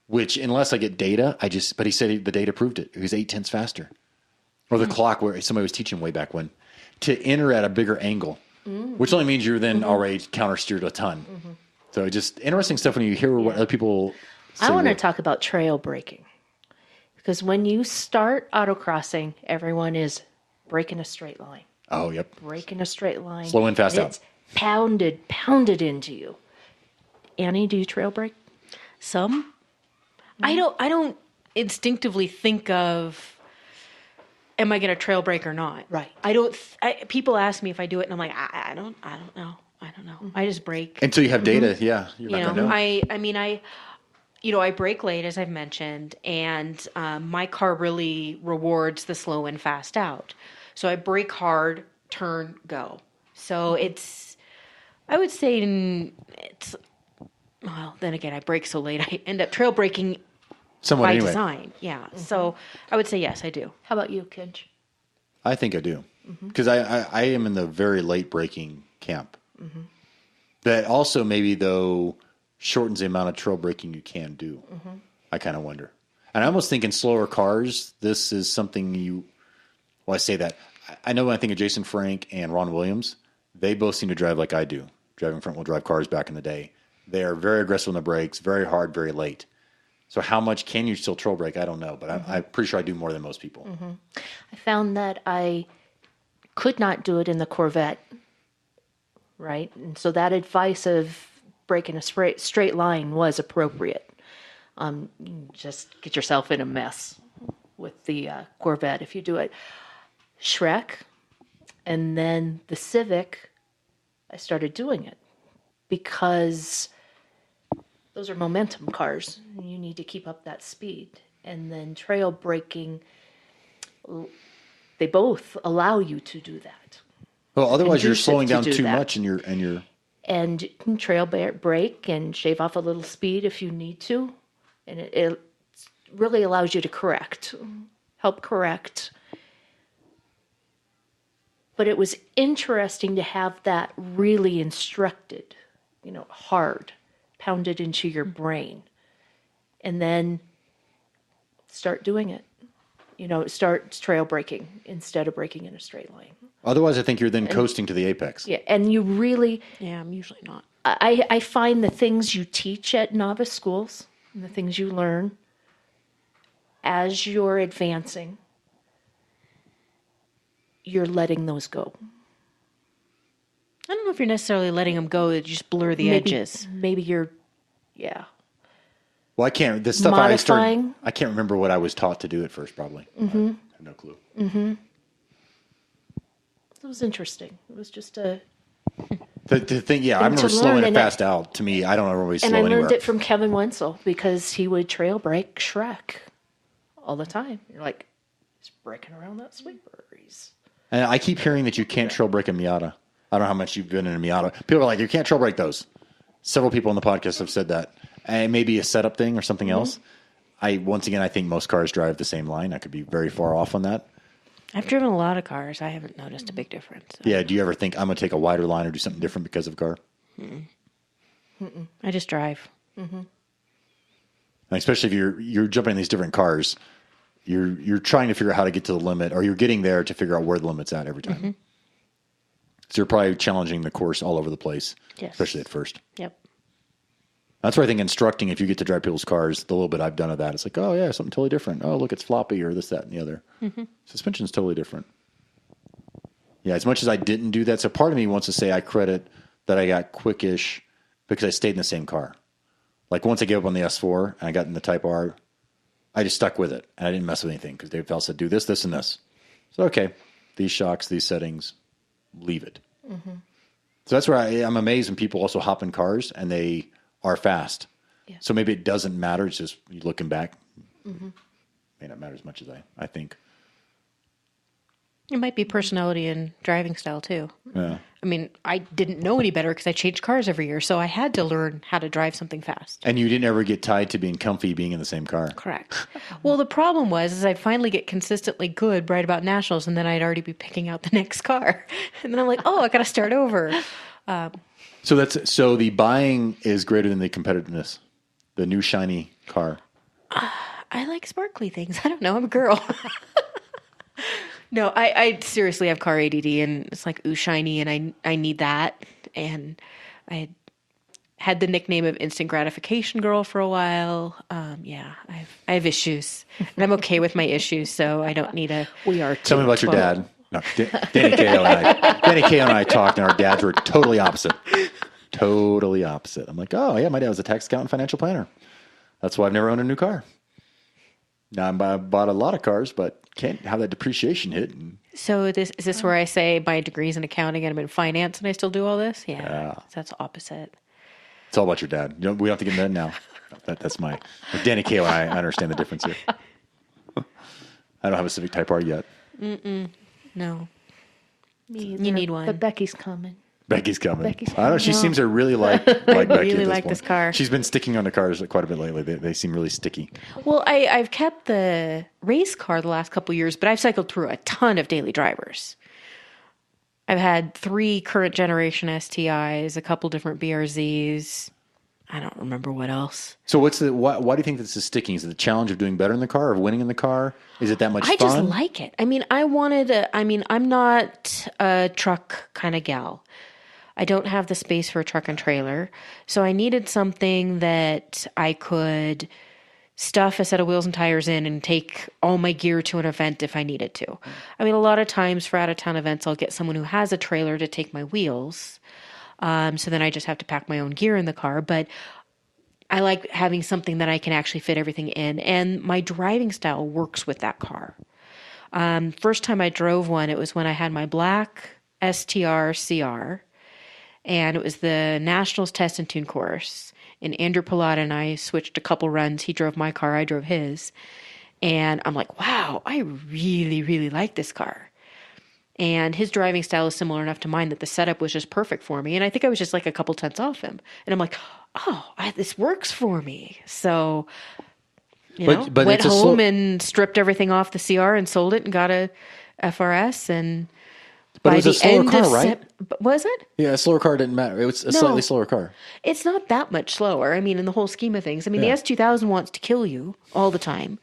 Speaker 2: which unless I get data, but he said the data proved it. It was 8/10 faster. Or the clock where somebody was teaching way back when, to enter at a bigger angle, which only means you're then already counter-steered a ton. So just interesting stuff when you hear what other people say.
Speaker 5: I want to talk about trail braking. Because when you start autocrossing, everyone is braking a straight line.
Speaker 2: Oh, yep.
Speaker 5: Braking a straight line.
Speaker 2: Slow in, fast out.
Speaker 5: It's pounded into you. Annie, do you trail brake?
Speaker 4: Some. I don't instinctively think of, am I going to trail brake or not?
Speaker 5: Right.
Speaker 4: People ask me if I do it, and I'm like, I don't know. I don't know. I just brake.
Speaker 2: Until you have data, yeah. You're not going to know.
Speaker 4: I brake late, as I've mentioned, and my car really rewards the slow and fast out. So I brake hard, turn, go. So I would say well, then again, I brake so late, I end up trail braking
Speaker 2: Somewhat
Speaker 4: by
Speaker 2: anyway.
Speaker 4: design. Yeah. So I would say yes, I do.
Speaker 5: How about you, Kinch?
Speaker 2: I think I do. Because I am in the very late braking camp. That also maybe, though, shortens the amount of trail braking you can do. I kind of wonder. And I almost think in slower cars, this is something well, I say that. I know when I think of Jason Frank and Ron Williams, they both seem to drive like I do, driving front-wheel drive cars back in the day. They are very aggressive on the brakes, very hard, very late. So how much can you still trail brake? I don't know, but I'm pretty sure I do more than most people.
Speaker 5: I found that I could not do it in the Corvette, right? And so that advice of braking a straight line was appropriate. Just get yourself in a mess with the Corvette if you do it. Shrek, and then the Civic, I started doing it because those are momentum cars. You need to keep up that speed. And then trail braking, they both allow you to do that.
Speaker 2: Well, otherwise you're
Speaker 5: Conducive
Speaker 2: slowing
Speaker 5: to
Speaker 2: down
Speaker 5: do
Speaker 2: too
Speaker 5: that.
Speaker 2: much, and you're
Speaker 5: And you can trail brake and shave off a little speed if you need to. And it really allows you to help correct. But it was interesting to have that really instructed, hard, pounded into your brain. And then start doing it. Start trail braking instead of braking in a straight line.
Speaker 2: otherwise I think you're then coasting to the apex.
Speaker 5: Yeah, and you really,
Speaker 4: Yeah, I'm usually not.
Speaker 5: I find the things you teach at novice schools and the things you learn as you're advancing, you're letting those go.
Speaker 4: I don't know if you're necessarily letting them go. You just blur the edges.
Speaker 5: Maybe you're, yeah.
Speaker 2: Well, I can't. The stuff I started,
Speaker 5: Modifying.
Speaker 2: I can't remember what I was taught to do at first. Probably, I have no clue.
Speaker 5: It was interesting. It was just a,
Speaker 2: The thing, yeah, I remember
Speaker 5: to
Speaker 2: slowing
Speaker 5: learn,
Speaker 2: it
Speaker 5: and
Speaker 2: fast out. To me, I don't always
Speaker 5: and
Speaker 2: slow
Speaker 5: I learned
Speaker 2: anywhere.
Speaker 5: it from Kevin Wenzel because he would trail brake Shrek all the time. You're like, he's braking around that sweeper.
Speaker 2: And I keep hearing that you can't trail brake a Miata. I don't know how much you've been in a Miata. People are like, you can't trail brake those. Several people on the podcast have said that. And it may be a setup thing or something else. Once again, I think most cars drive the same line. I could be very far off on that.
Speaker 4: I've driven a lot of cars. I haven't noticed a big difference.
Speaker 2: Yeah. Do you ever think I'm going to take a wider line or do something different because of a car?
Speaker 4: I just drive.
Speaker 2: And especially if you're jumping in these different cars, you're trying to figure out how to get to the limit, or you're getting there to figure out where the limit's at every time. So you're probably challenging the course all over the place,
Speaker 4: Yes.
Speaker 2: especially at first.
Speaker 4: Yep.
Speaker 2: That's why I think instructing, if you get to drive people's cars, the little bit I've done of that, it's like, oh yeah, something totally different. Oh, look, it's floppy or this, that, and the other. Suspension's totally different. Yeah, as much as I didn't do that, so part of me wants to say I credit that I got quickish because I stayed in the same car. Like once I gave up on the S4 and I got in the Type R, I just stuck with it and I didn't mess with anything because Dave Fell said, do this, this, and this. So, okay, these shocks, these settings, leave it. So that's where I'm amazed when people also hop in cars and they are fast.
Speaker 5: Yeah.
Speaker 2: So maybe it doesn't matter. It's just you looking back. May not matter as much as I think.
Speaker 4: It might be personality and driving style too.
Speaker 2: Yeah.
Speaker 4: I mean, I didn't know any better because I changed cars every year, so I had to learn how to drive something fast.
Speaker 2: And you didn't ever get tied to being comfy being in the same car.
Speaker 4: Correct. Well, the problem was I'd finally get consistently good right about nationals, and then I'd already be picking out the next car, and then I'm like, oh, I got to start over.
Speaker 2: So the buying is greater than the competitiveness. The new shiny car.
Speaker 4: I like sparkly things. I don't know. I'm a girl. No, I seriously have car ADD, and it's like, ooh, shiny, and I need that. And I had the nickname of instant gratification girl for a while. Yeah, I have issues, and I'm okay with my issues, so I don't need a.
Speaker 5: We are
Speaker 2: Tell me about your dad. No, Danny Kayo and I talked, and our dads were totally opposite. Totally opposite. I'm like, oh yeah, my dad was a tax accountant and financial planner. That's why I've never owned a new car. Now I bought a lot of cars, but can't have that depreciation hit. And
Speaker 4: So is this where I say my degree's in accounting and I'm in finance and I still do all this? Yeah. That's opposite.
Speaker 2: it's all about your dad. We don't have to get into that now. That's my Danny Kayo and I understand the difference here. I don't have a Civic Type R yet.
Speaker 4: No, No.
Speaker 3: Me
Speaker 4: You
Speaker 3: either,
Speaker 4: need one.
Speaker 3: But Becky's coming.
Speaker 2: Becky's coming.
Speaker 3: Becky's
Speaker 2: I don't know. She
Speaker 3: coming.
Speaker 2: seems to really like Becky
Speaker 4: really
Speaker 2: at this
Speaker 4: like
Speaker 2: point.
Speaker 4: this car.
Speaker 2: She's been sticking on the cars quite a bit lately. They seem really sticky.
Speaker 4: Well, I've kept the race car the last couple years, but I've cycled through a ton of daily drivers. I've had 3 current generation STIs, a couple different BRZs. I don't remember what else.
Speaker 2: So why do you think this is sticking? Is it the challenge of doing better in the car, of winning in the car? Is it that much fun?
Speaker 4: I just like it. I mean, I'm not a truck kind of gal. I don't have the space for a truck and trailer. So I needed something that I could stuff a set of wheels and tires in and take all my gear to an event if I needed to. I mean, a lot of times for out of town events, I'll get someone who has a trailer to take my wheels. So then I just have to pack my own gear in the car. But I like having something that I can actually fit everything in. And my driving style works with that car. First time I drove one, it was when I had my black STR CR. And it was the Nationals Test and Tune course. And Andrew Pilata and I switched a couple runs. He drove my car, I drove his. And I'm like, wow, I really, really like this car. And his driving style is similar enough to mine that the setup was just perfect for me. And I think I was just like a couple tenths off him. And I'm like, this works for me. So, went home and stripped everything off the CR and sold it and got a FRS. And
Speaker 2: But
Speaker 4: by
Speaker 2: it was a
Speaker 4: the
Speaker 2: slower
Speaker 4: end
Speaker 2: car,
Speaker 4: of
Speaker 2: right?
Speaker 4: Was it?
Speaker 2: Yeah, a slower car didn't matter. It was a slightly slower car.
Speaker 4: It's not that much slower. I mean, in the whole scheme of things. I mean,
Speaker 2: Yeah.
Speaker 4: the S2000 wants to kill you all the time.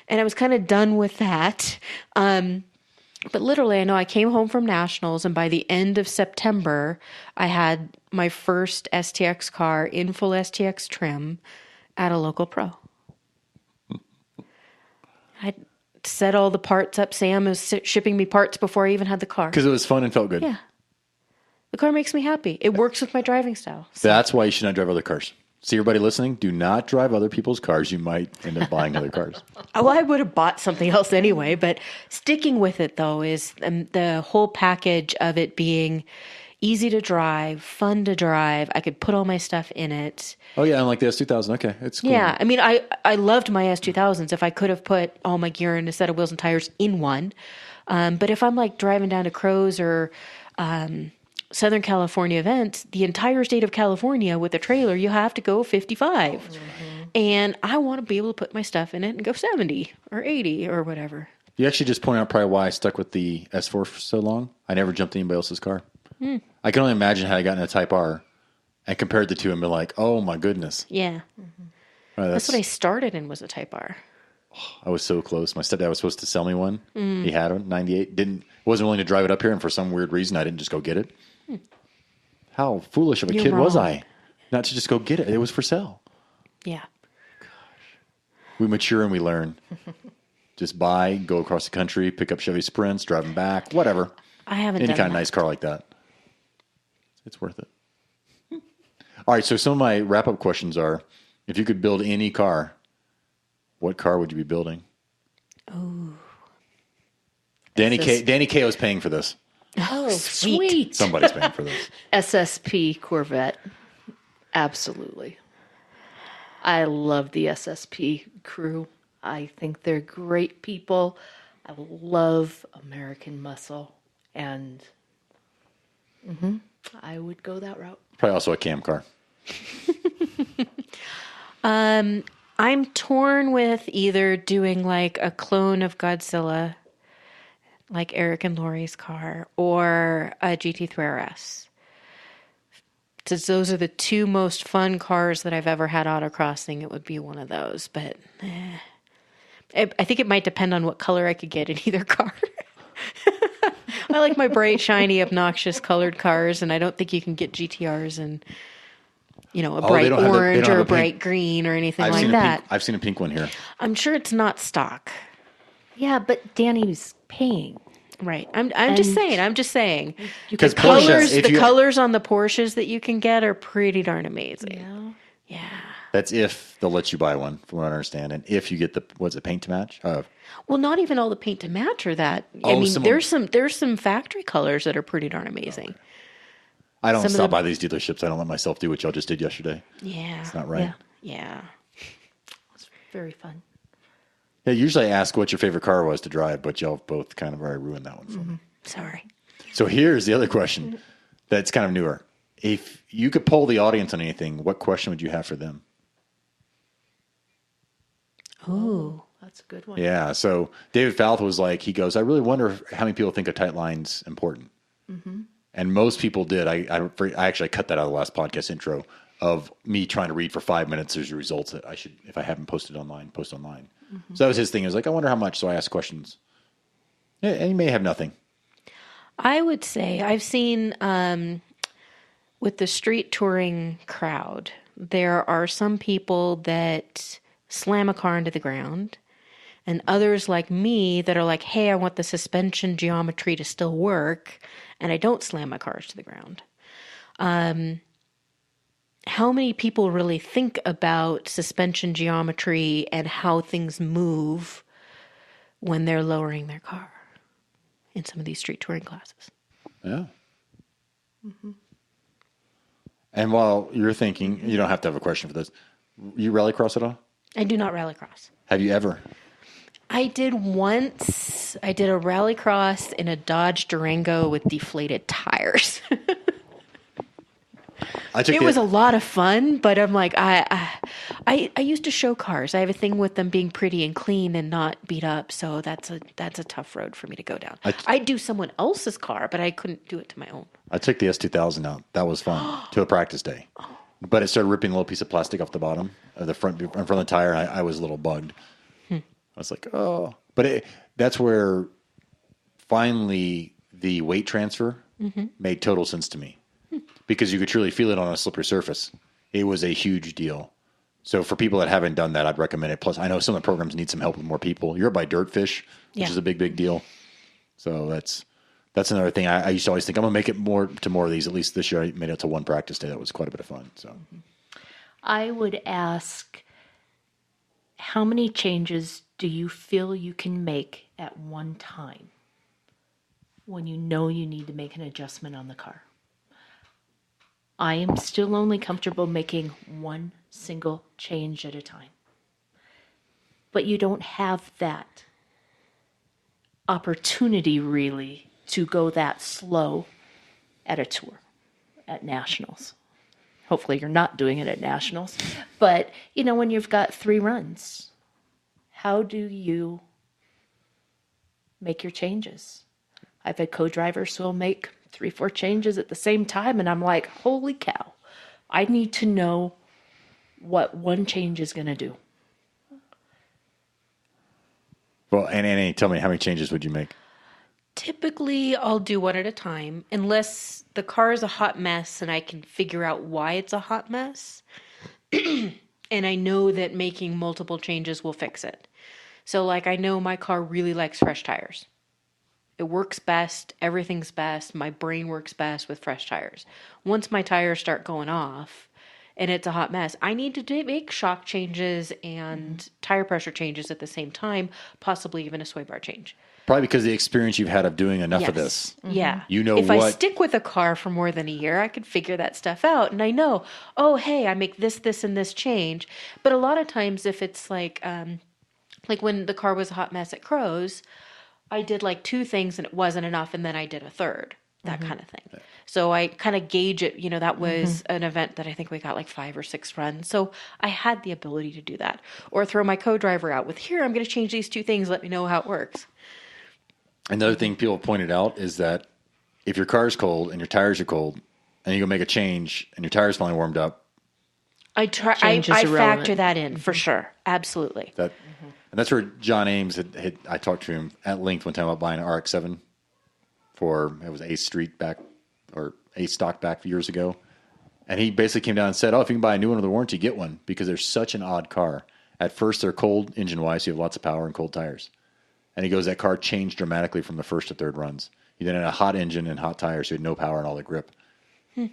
Speaker 4: And I was kind of done with that. But literally, I know I came home from Nationals, and by the end of September, I had my first STX car in full STX trim at a local pro. I set all the parts up. Sam was shipping me parts before I even had the car.
Speaker 2: Because it was fun and felt good.
Speaker 4: Yeah. The car makes me happy. It works with my driving style.
Speaker 2: That's why you should not drive other cars. See, everybody listening, do not drive other people's cars. You might end up buying other cars.
Speaker 4: Well, I would have bought something else anyway, but sticking with it, though, is the whole package of it being easy to drive, fun to drive. I could put all my stuff in it.
Speaker 2: Oh, yeah, and like the S2000. Okay, it's cool.
Speaker 4: Yeah, I mean, I loved my S2000s if I could have put all my gear and a set of wheels and tires in one. But if I'm like driving down to Crows or Southern California events, the entire state of California with a trailer, you have to go 55. Mm-hmm. And I want to be able to put my stuff in it and go 70 or 80 or whatever.
Speaker 2: You actually just pointed out probably why I stuck with the S4 for so long. I never jumped in anybody else's car. I can only imagine had I gotten a Type R and compared the two and been like, oh my goodness.
Speaker 4: Yeah.
Speaker 2: Right,
Speaker 4: That's what I started in, was a Type R.
Speaker 2: I was so close. My stepdad was supposed to sell me one. He had one, 98. Wasn't willing to drive it up here, and for some weird reason, I didn't just go get it. How foolish of a
Speaker 4: You're
Speaker 2: kid was
Speaker 4: wrong.
Speaker 2: I not to just go get it? It was for sale.
Speaker 4: Yeah.
Speaker 2: We mature and we learn. Just buy, go across the country, pick up Chevy Sprints, drive them back, whatever.
Speaker 4: I haven't
Speaker 2: Any
Speaker 4: done
Speaker 2: kind of
Speaker 4: that.
Speaker 2: nice car like that. It's worth it. All right, so some of my wrap-up questions are, if you could build any car, what car would you be building?
Speaker 4: Oh.
Speaker 2: Danny Kaye was paying for this.
Speaker 5: Oh, sweet.
Speaker 2: Somebody's paying for this.
Speaker 5: SSP Corvette. Absolutely. I love the SSP crew. I think they're great people. I love American muscle. And I would go that route.
Speaker 2: Probably also a cam car.
Speaker 4: I'm torn with either doing like a clone of Godzilla, like Eric and Lori's car, or a GT3 RS. Since those are the two most fun cars that I've ever had autocrossing, it would be one of those. But I think it might depend on what color I could get in either car. I like my bright, shiny, obnoxious colored cars, and I don't think you can get GTRs in, a bright orange or a bright green or anything like that.
Speaker 2: I've seen a pink one here.
Speaker 4: I'm sure it's not stock.
Speaker 5: Yeah, but Danny's paying.
Speaker 4: Right. I'm just saying.
Speaker 2: Because
Speaker 4: The colors,
Speaker 2: Porsche,
Speaker 4: the colors on the Porsches that you can get are pretty darn amazing.
Speaker 5: Yeah.
Speaker 4: Yeah.
Speaker 2: That's if they'll let you buy one, from what I understand, and if you get the paint to match.
Speaker 4: Well, not even all the paint to match are that. There's some factory colors that are pretty darn amazing.
Speaker 2: I don't
Speaker 4: Some of
Speaker 2: stop
Speaker 4: the-
Speaker 2: by these dealerships. I don't let myself do what y'all just did yesterday.
Speaker 4: Yeah.
Speaker 2: It's not right.
Speaker 4: Yeah.
Speaker 5: It's very fun.
Speaker 2: Yeah, usually I ask what your favorite car was to drive, but y'all both kind of already ruined that one for me.
Speaker 4: Sorry.
Speaker 2: So here's the other question that's kind of newer. If you could poll the audience on anything, what question would you have for them?
Speaker 4: Ooh.
Speaker 5: That's a good one.
Speaker 2: Yeah. So David Falth was like, he goes, I really wonder how many people think a tight line's important. And most people did. I actually cut that out of the last podcast intro of me trying to read for 5 minutes. There's results that I should, if I haven't posted online, post online. So that was his thing. He was like, I wonder how much. So I asked questions. Yeah, and he may have nothing.
Speaker 4: I would say I've seen with the street touring crowd, there are some people that slam a car into the ground, and others like me that are like, hey, I want the suspension geometry to still work, and I don't slam my cars to the ground. How many people really think about suspension geometry and how things move when they're lowering their car in some of these street touring classes?
Speaker 2: Yeah. And while you're thinking, you don't have to have a question for this. You rallycross at all?
Speaker 4: I do not rallycross.
Speaker 2: Have you ever?
Speaker 4: I did once. I did a rallycross in a Dodge Durango with deflated tires. It was a lot of fun, but I'm like, I used to show cars. I have a thing with them being pretty and clean and not beat up, so that's a tough road for me to go down. I'd do someone else's car, but I couldn't do it to my own.
Speaker 2: I took the S2000 out. That was fun to a practice day, but it started ripping a little piece of plastic off the bottom of the front in front of the tire. And I was a little bugged. I was like, oh, but that's where finally the weight transfer made total sense to me. Because you could truly feel it on a slippery surface. It was a huge deal. So for people that haven't done that, I'd recommend it. Plus, I know some of the programs need some help with more people. You're up by Dirtfish, which is a big deal. So that's another thing. I used to always think I'm going to make it more of these. At least this year I made it to one practice day. That was quite a bit of fun. So
Speaker 5: I would ask, how many changes do you feel you can make at one time when you know you need to make an adjustment on the car? I am still only comfortable making one single change at a time. But you don't have that opportunity really to go that slow at a tour, at nationals. Hopefully you're not doing it at nationals. But, when you've got 3 runs, how do you make your changes? I've had co-drivers who will make 3-4 changes at the same time, and I'm like, holy cow, I need to know what one change is going to do.
Speaker 2: well, and Annie, tell me, how many changes would you make?
Speaker 4: Typically, I'll do one at a time, unless the car is a hot mess and I can figure out why it's a hot mess. And I know that making multiple changes will fix it. So, I know my car really likes fresh tires. It works best. Everything's best. My brain works best with fresh tires. Once my tires start going off and it's a hot mess, I need to make shock changes and tire pressure changes at the same time, possibly even a sway bar change.
Speaker 2: Probably because of the experience you've had of doing enough of this.
Speaker 4: Yeah.
Speaker 2: You know
Speaker 4: if
Speaker 2: what?
Speaker 4: I stick with a car for more than a year, I could figure that stuff out. And I know, oh, hey, I make this, and this change. But a lot of times if it's like when the car was a hot mess at Crow's, I did 2 things and it wasn't enough, and then I did a third, that kind of thing. So I kind of gauge it. That was an event that I think we got 5 or 6 runs. So I had the ability to do that. Or throw my co-driver out with, here, I'm going to change these 2 things. Let me know how it works.
Speaker 2: Another thing people pointed out is that if your car's cold and your tires are cold and you go make a change and your tires finally warmed up.
Speaker 4: I factor that in for sure. Absolutely.
Speaker 2: And that's where John Ames I talked to him at length one time about buying an RX-7 it was Ace Street back, or Ace stock back years ago. And he basically came down and said, if you can buy a new one with a warranty, get one, because they're such an odd car. At first, they're cold engine-wise, so you have lots of power and cold tires. And he goes, that car changed dramatically from the first to third runs. You then had a hot engine and hot tires, so you had no power and all the grip. I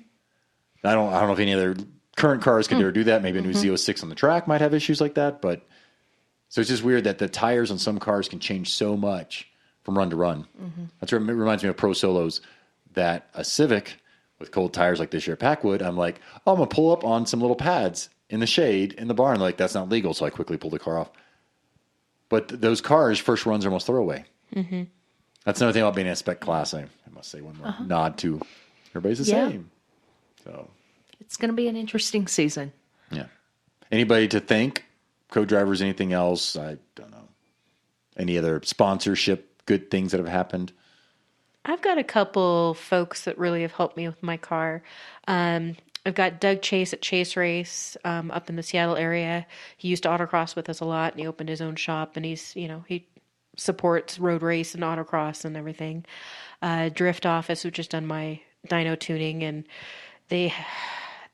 Speaker 2: don't know if any other current cars could ever do that. Maybe a new Z06 on the track might have issues like that. But so it's just weird that the tires on some cars can change so much from run to run. That's what it reminds me of Pro Solos, that a Civic with cold tires like this year at Packwood, I'm like, I'm going to pull up on some little pads in the shade in the barn. That's not legal, so I quickly pulled the car off. But those cars, first runs are almost throwaway. That's another thing about being in a spec class. I must say one more nod to everybody's the
Speaker 5: Yeah.
Speaker 2: same. So
Speaker 5: It's going to be an interesting season.
Speaker 2: yeah. Anybody to thank? Co-drivers? Anything else? I don't know. Any other sponsorship? Good things that have happened?
Speaker 4: I've got a couple folks that really have helped me with my car. I've got Doug Chase at Chase Race up in the Seattle area. He used to autocross with us a lot, and he opened his own shop, and he supports road race and autocross and everything. Drift Office, which has done my dyno tuning, and the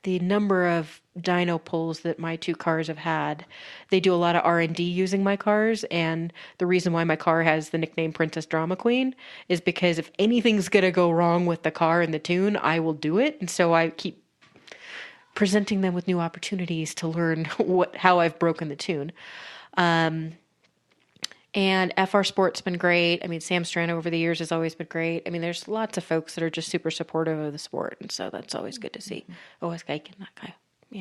Speaker 4: number of dyno pulls that my two cars have had. They do a lot of R&D using my cars, and the reason why my car has the nickname Princess Drama Queen is because if anything's going to go wrong with the car and the tune, I will do it. And so I keep presenting them with new opportunities to learn how I've broken the tune. And FR Sport's been great. I mean, Sam Strano over the years has always been great. I mean, there's lots of folks that are just super supportive of the sport, and so that's always good to see. OS Geiken, that guy.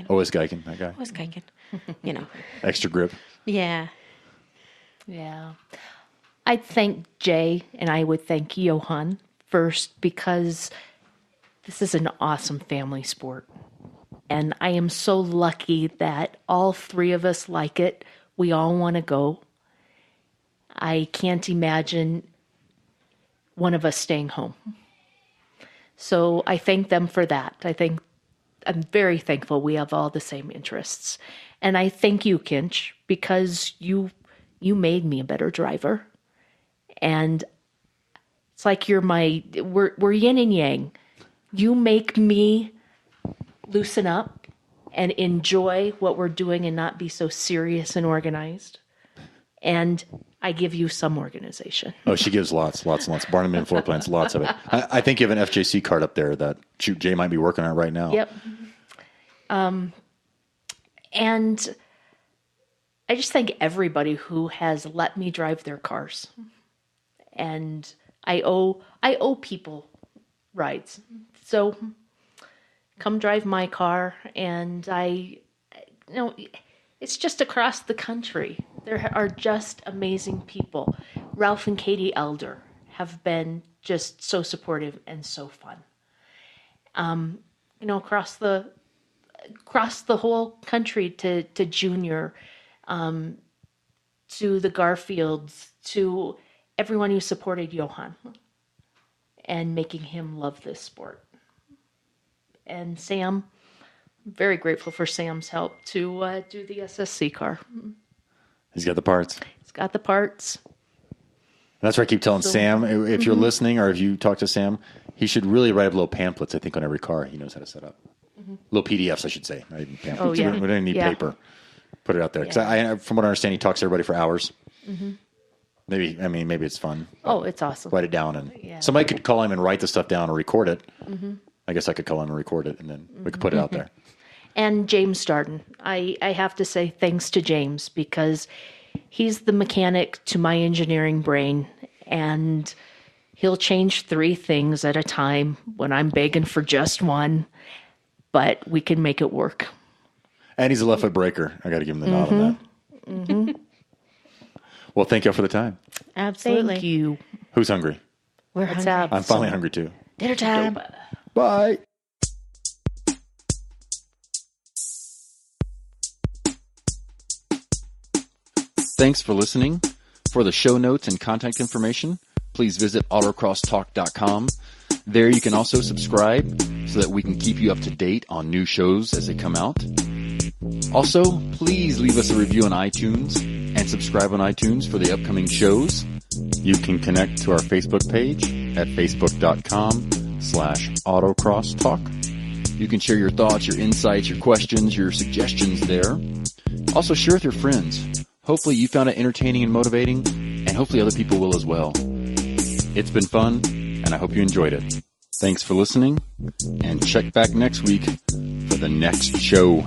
Speaker 2: OS Geiken, that guy.
Speaker 4: OS Geiken,
Speaker 2: Extra grip.
Speaker 4: Yeah.
Speaker 5: Yeah. I'd thank Jay and I would thank Johan first because this is an awesome family sport. And I am so lucky that all three of us like it. We all want to go. I can't imagine one of us staying home. So I thank them for that. I'm very thankful we have all the same interests. And I thank you, Kinch, because you made me a better driver. And it's like we're yin and yang. You make me loosen up and enjoy what we're doing and not be so serious and organized. And I give you some organization.
Speaker 2: Oh, she gives lots and lots. Barnum and floor plans, lots of it. I think you have an FJC card up there that Jay might be working on right now.
Speaker 5: Yep. And I just thank everybody who has let me drive their cars. And I owe people rides. So come drive my car, and it's just across the country. There are just amazing people. Ralph and Katie Elder have been just so supportive and so fun. Across the whole country to Junior, to the Garfields, to everyone who supported Johan and making him love this sport. And Sam, I'm very grateful for Sam's help to do the SSC car.
Speaker 2: He's got the parts.
Speaker 5: He's got the parts.
Speaker 2: That's why I keep telling Sam, if you're listening or if you talk to Sam, he should really write up little pamphlets, I think, on every car he knows how to set up. Little PDFs, I should say. Not even pamphlets.
Speaker 5: Oh, yeah.
Speaker 2: We don't need paper. Put it out there. 'Cause from what I understand, he talks to everybody for hours. Maybe it's fun.
Speaker 5: Oh, it's awesome.
Speaker 2: Write it down. And somebody could call him and write the stuff down or record it. I guess I could call him and record it, and then we could put it out there.
Speaker 5: And James Darden. I have to say thanks to James because he's the mechanic to my engineering brain, and he'll change 3 things at a time when I'm begging for just one, but we can make it work.
Speaker 2: And he's a left foot breaker. I got to give him the nod on that. Well, thank you all for the time.
Speaker 4: Absolutely.
Speaker 5: Thank you.
Speaker 2: Who's hungry?
Speaker 4: We're
Speaker 5: Let's
Speaker 4: hungry.
Speaker 5: have
Speaker 2: I'm finally hungry too.
Speaker 4: Dinner time.
Speaker 2: Bye. Thanks for listening. For the show notes and contact information, please visit autocrosstalk.com. There you can also subscribe so that we can keep you up to date on new shows as they come out. Also, please leave us a review on iTunes and subscribe on iTunes for the upcoming shows. You can connect to our Facebook page at facebook.com/autocrosstalk. You can share your thoughts, your insights, your questions, your suggestions there. Also share with your friends. Hopefully you found it entertaining and motivating, and hopefully other people will as well. It's been fun, and I hope you enjoyed it. Thanks for listening, and check back next week for the next show.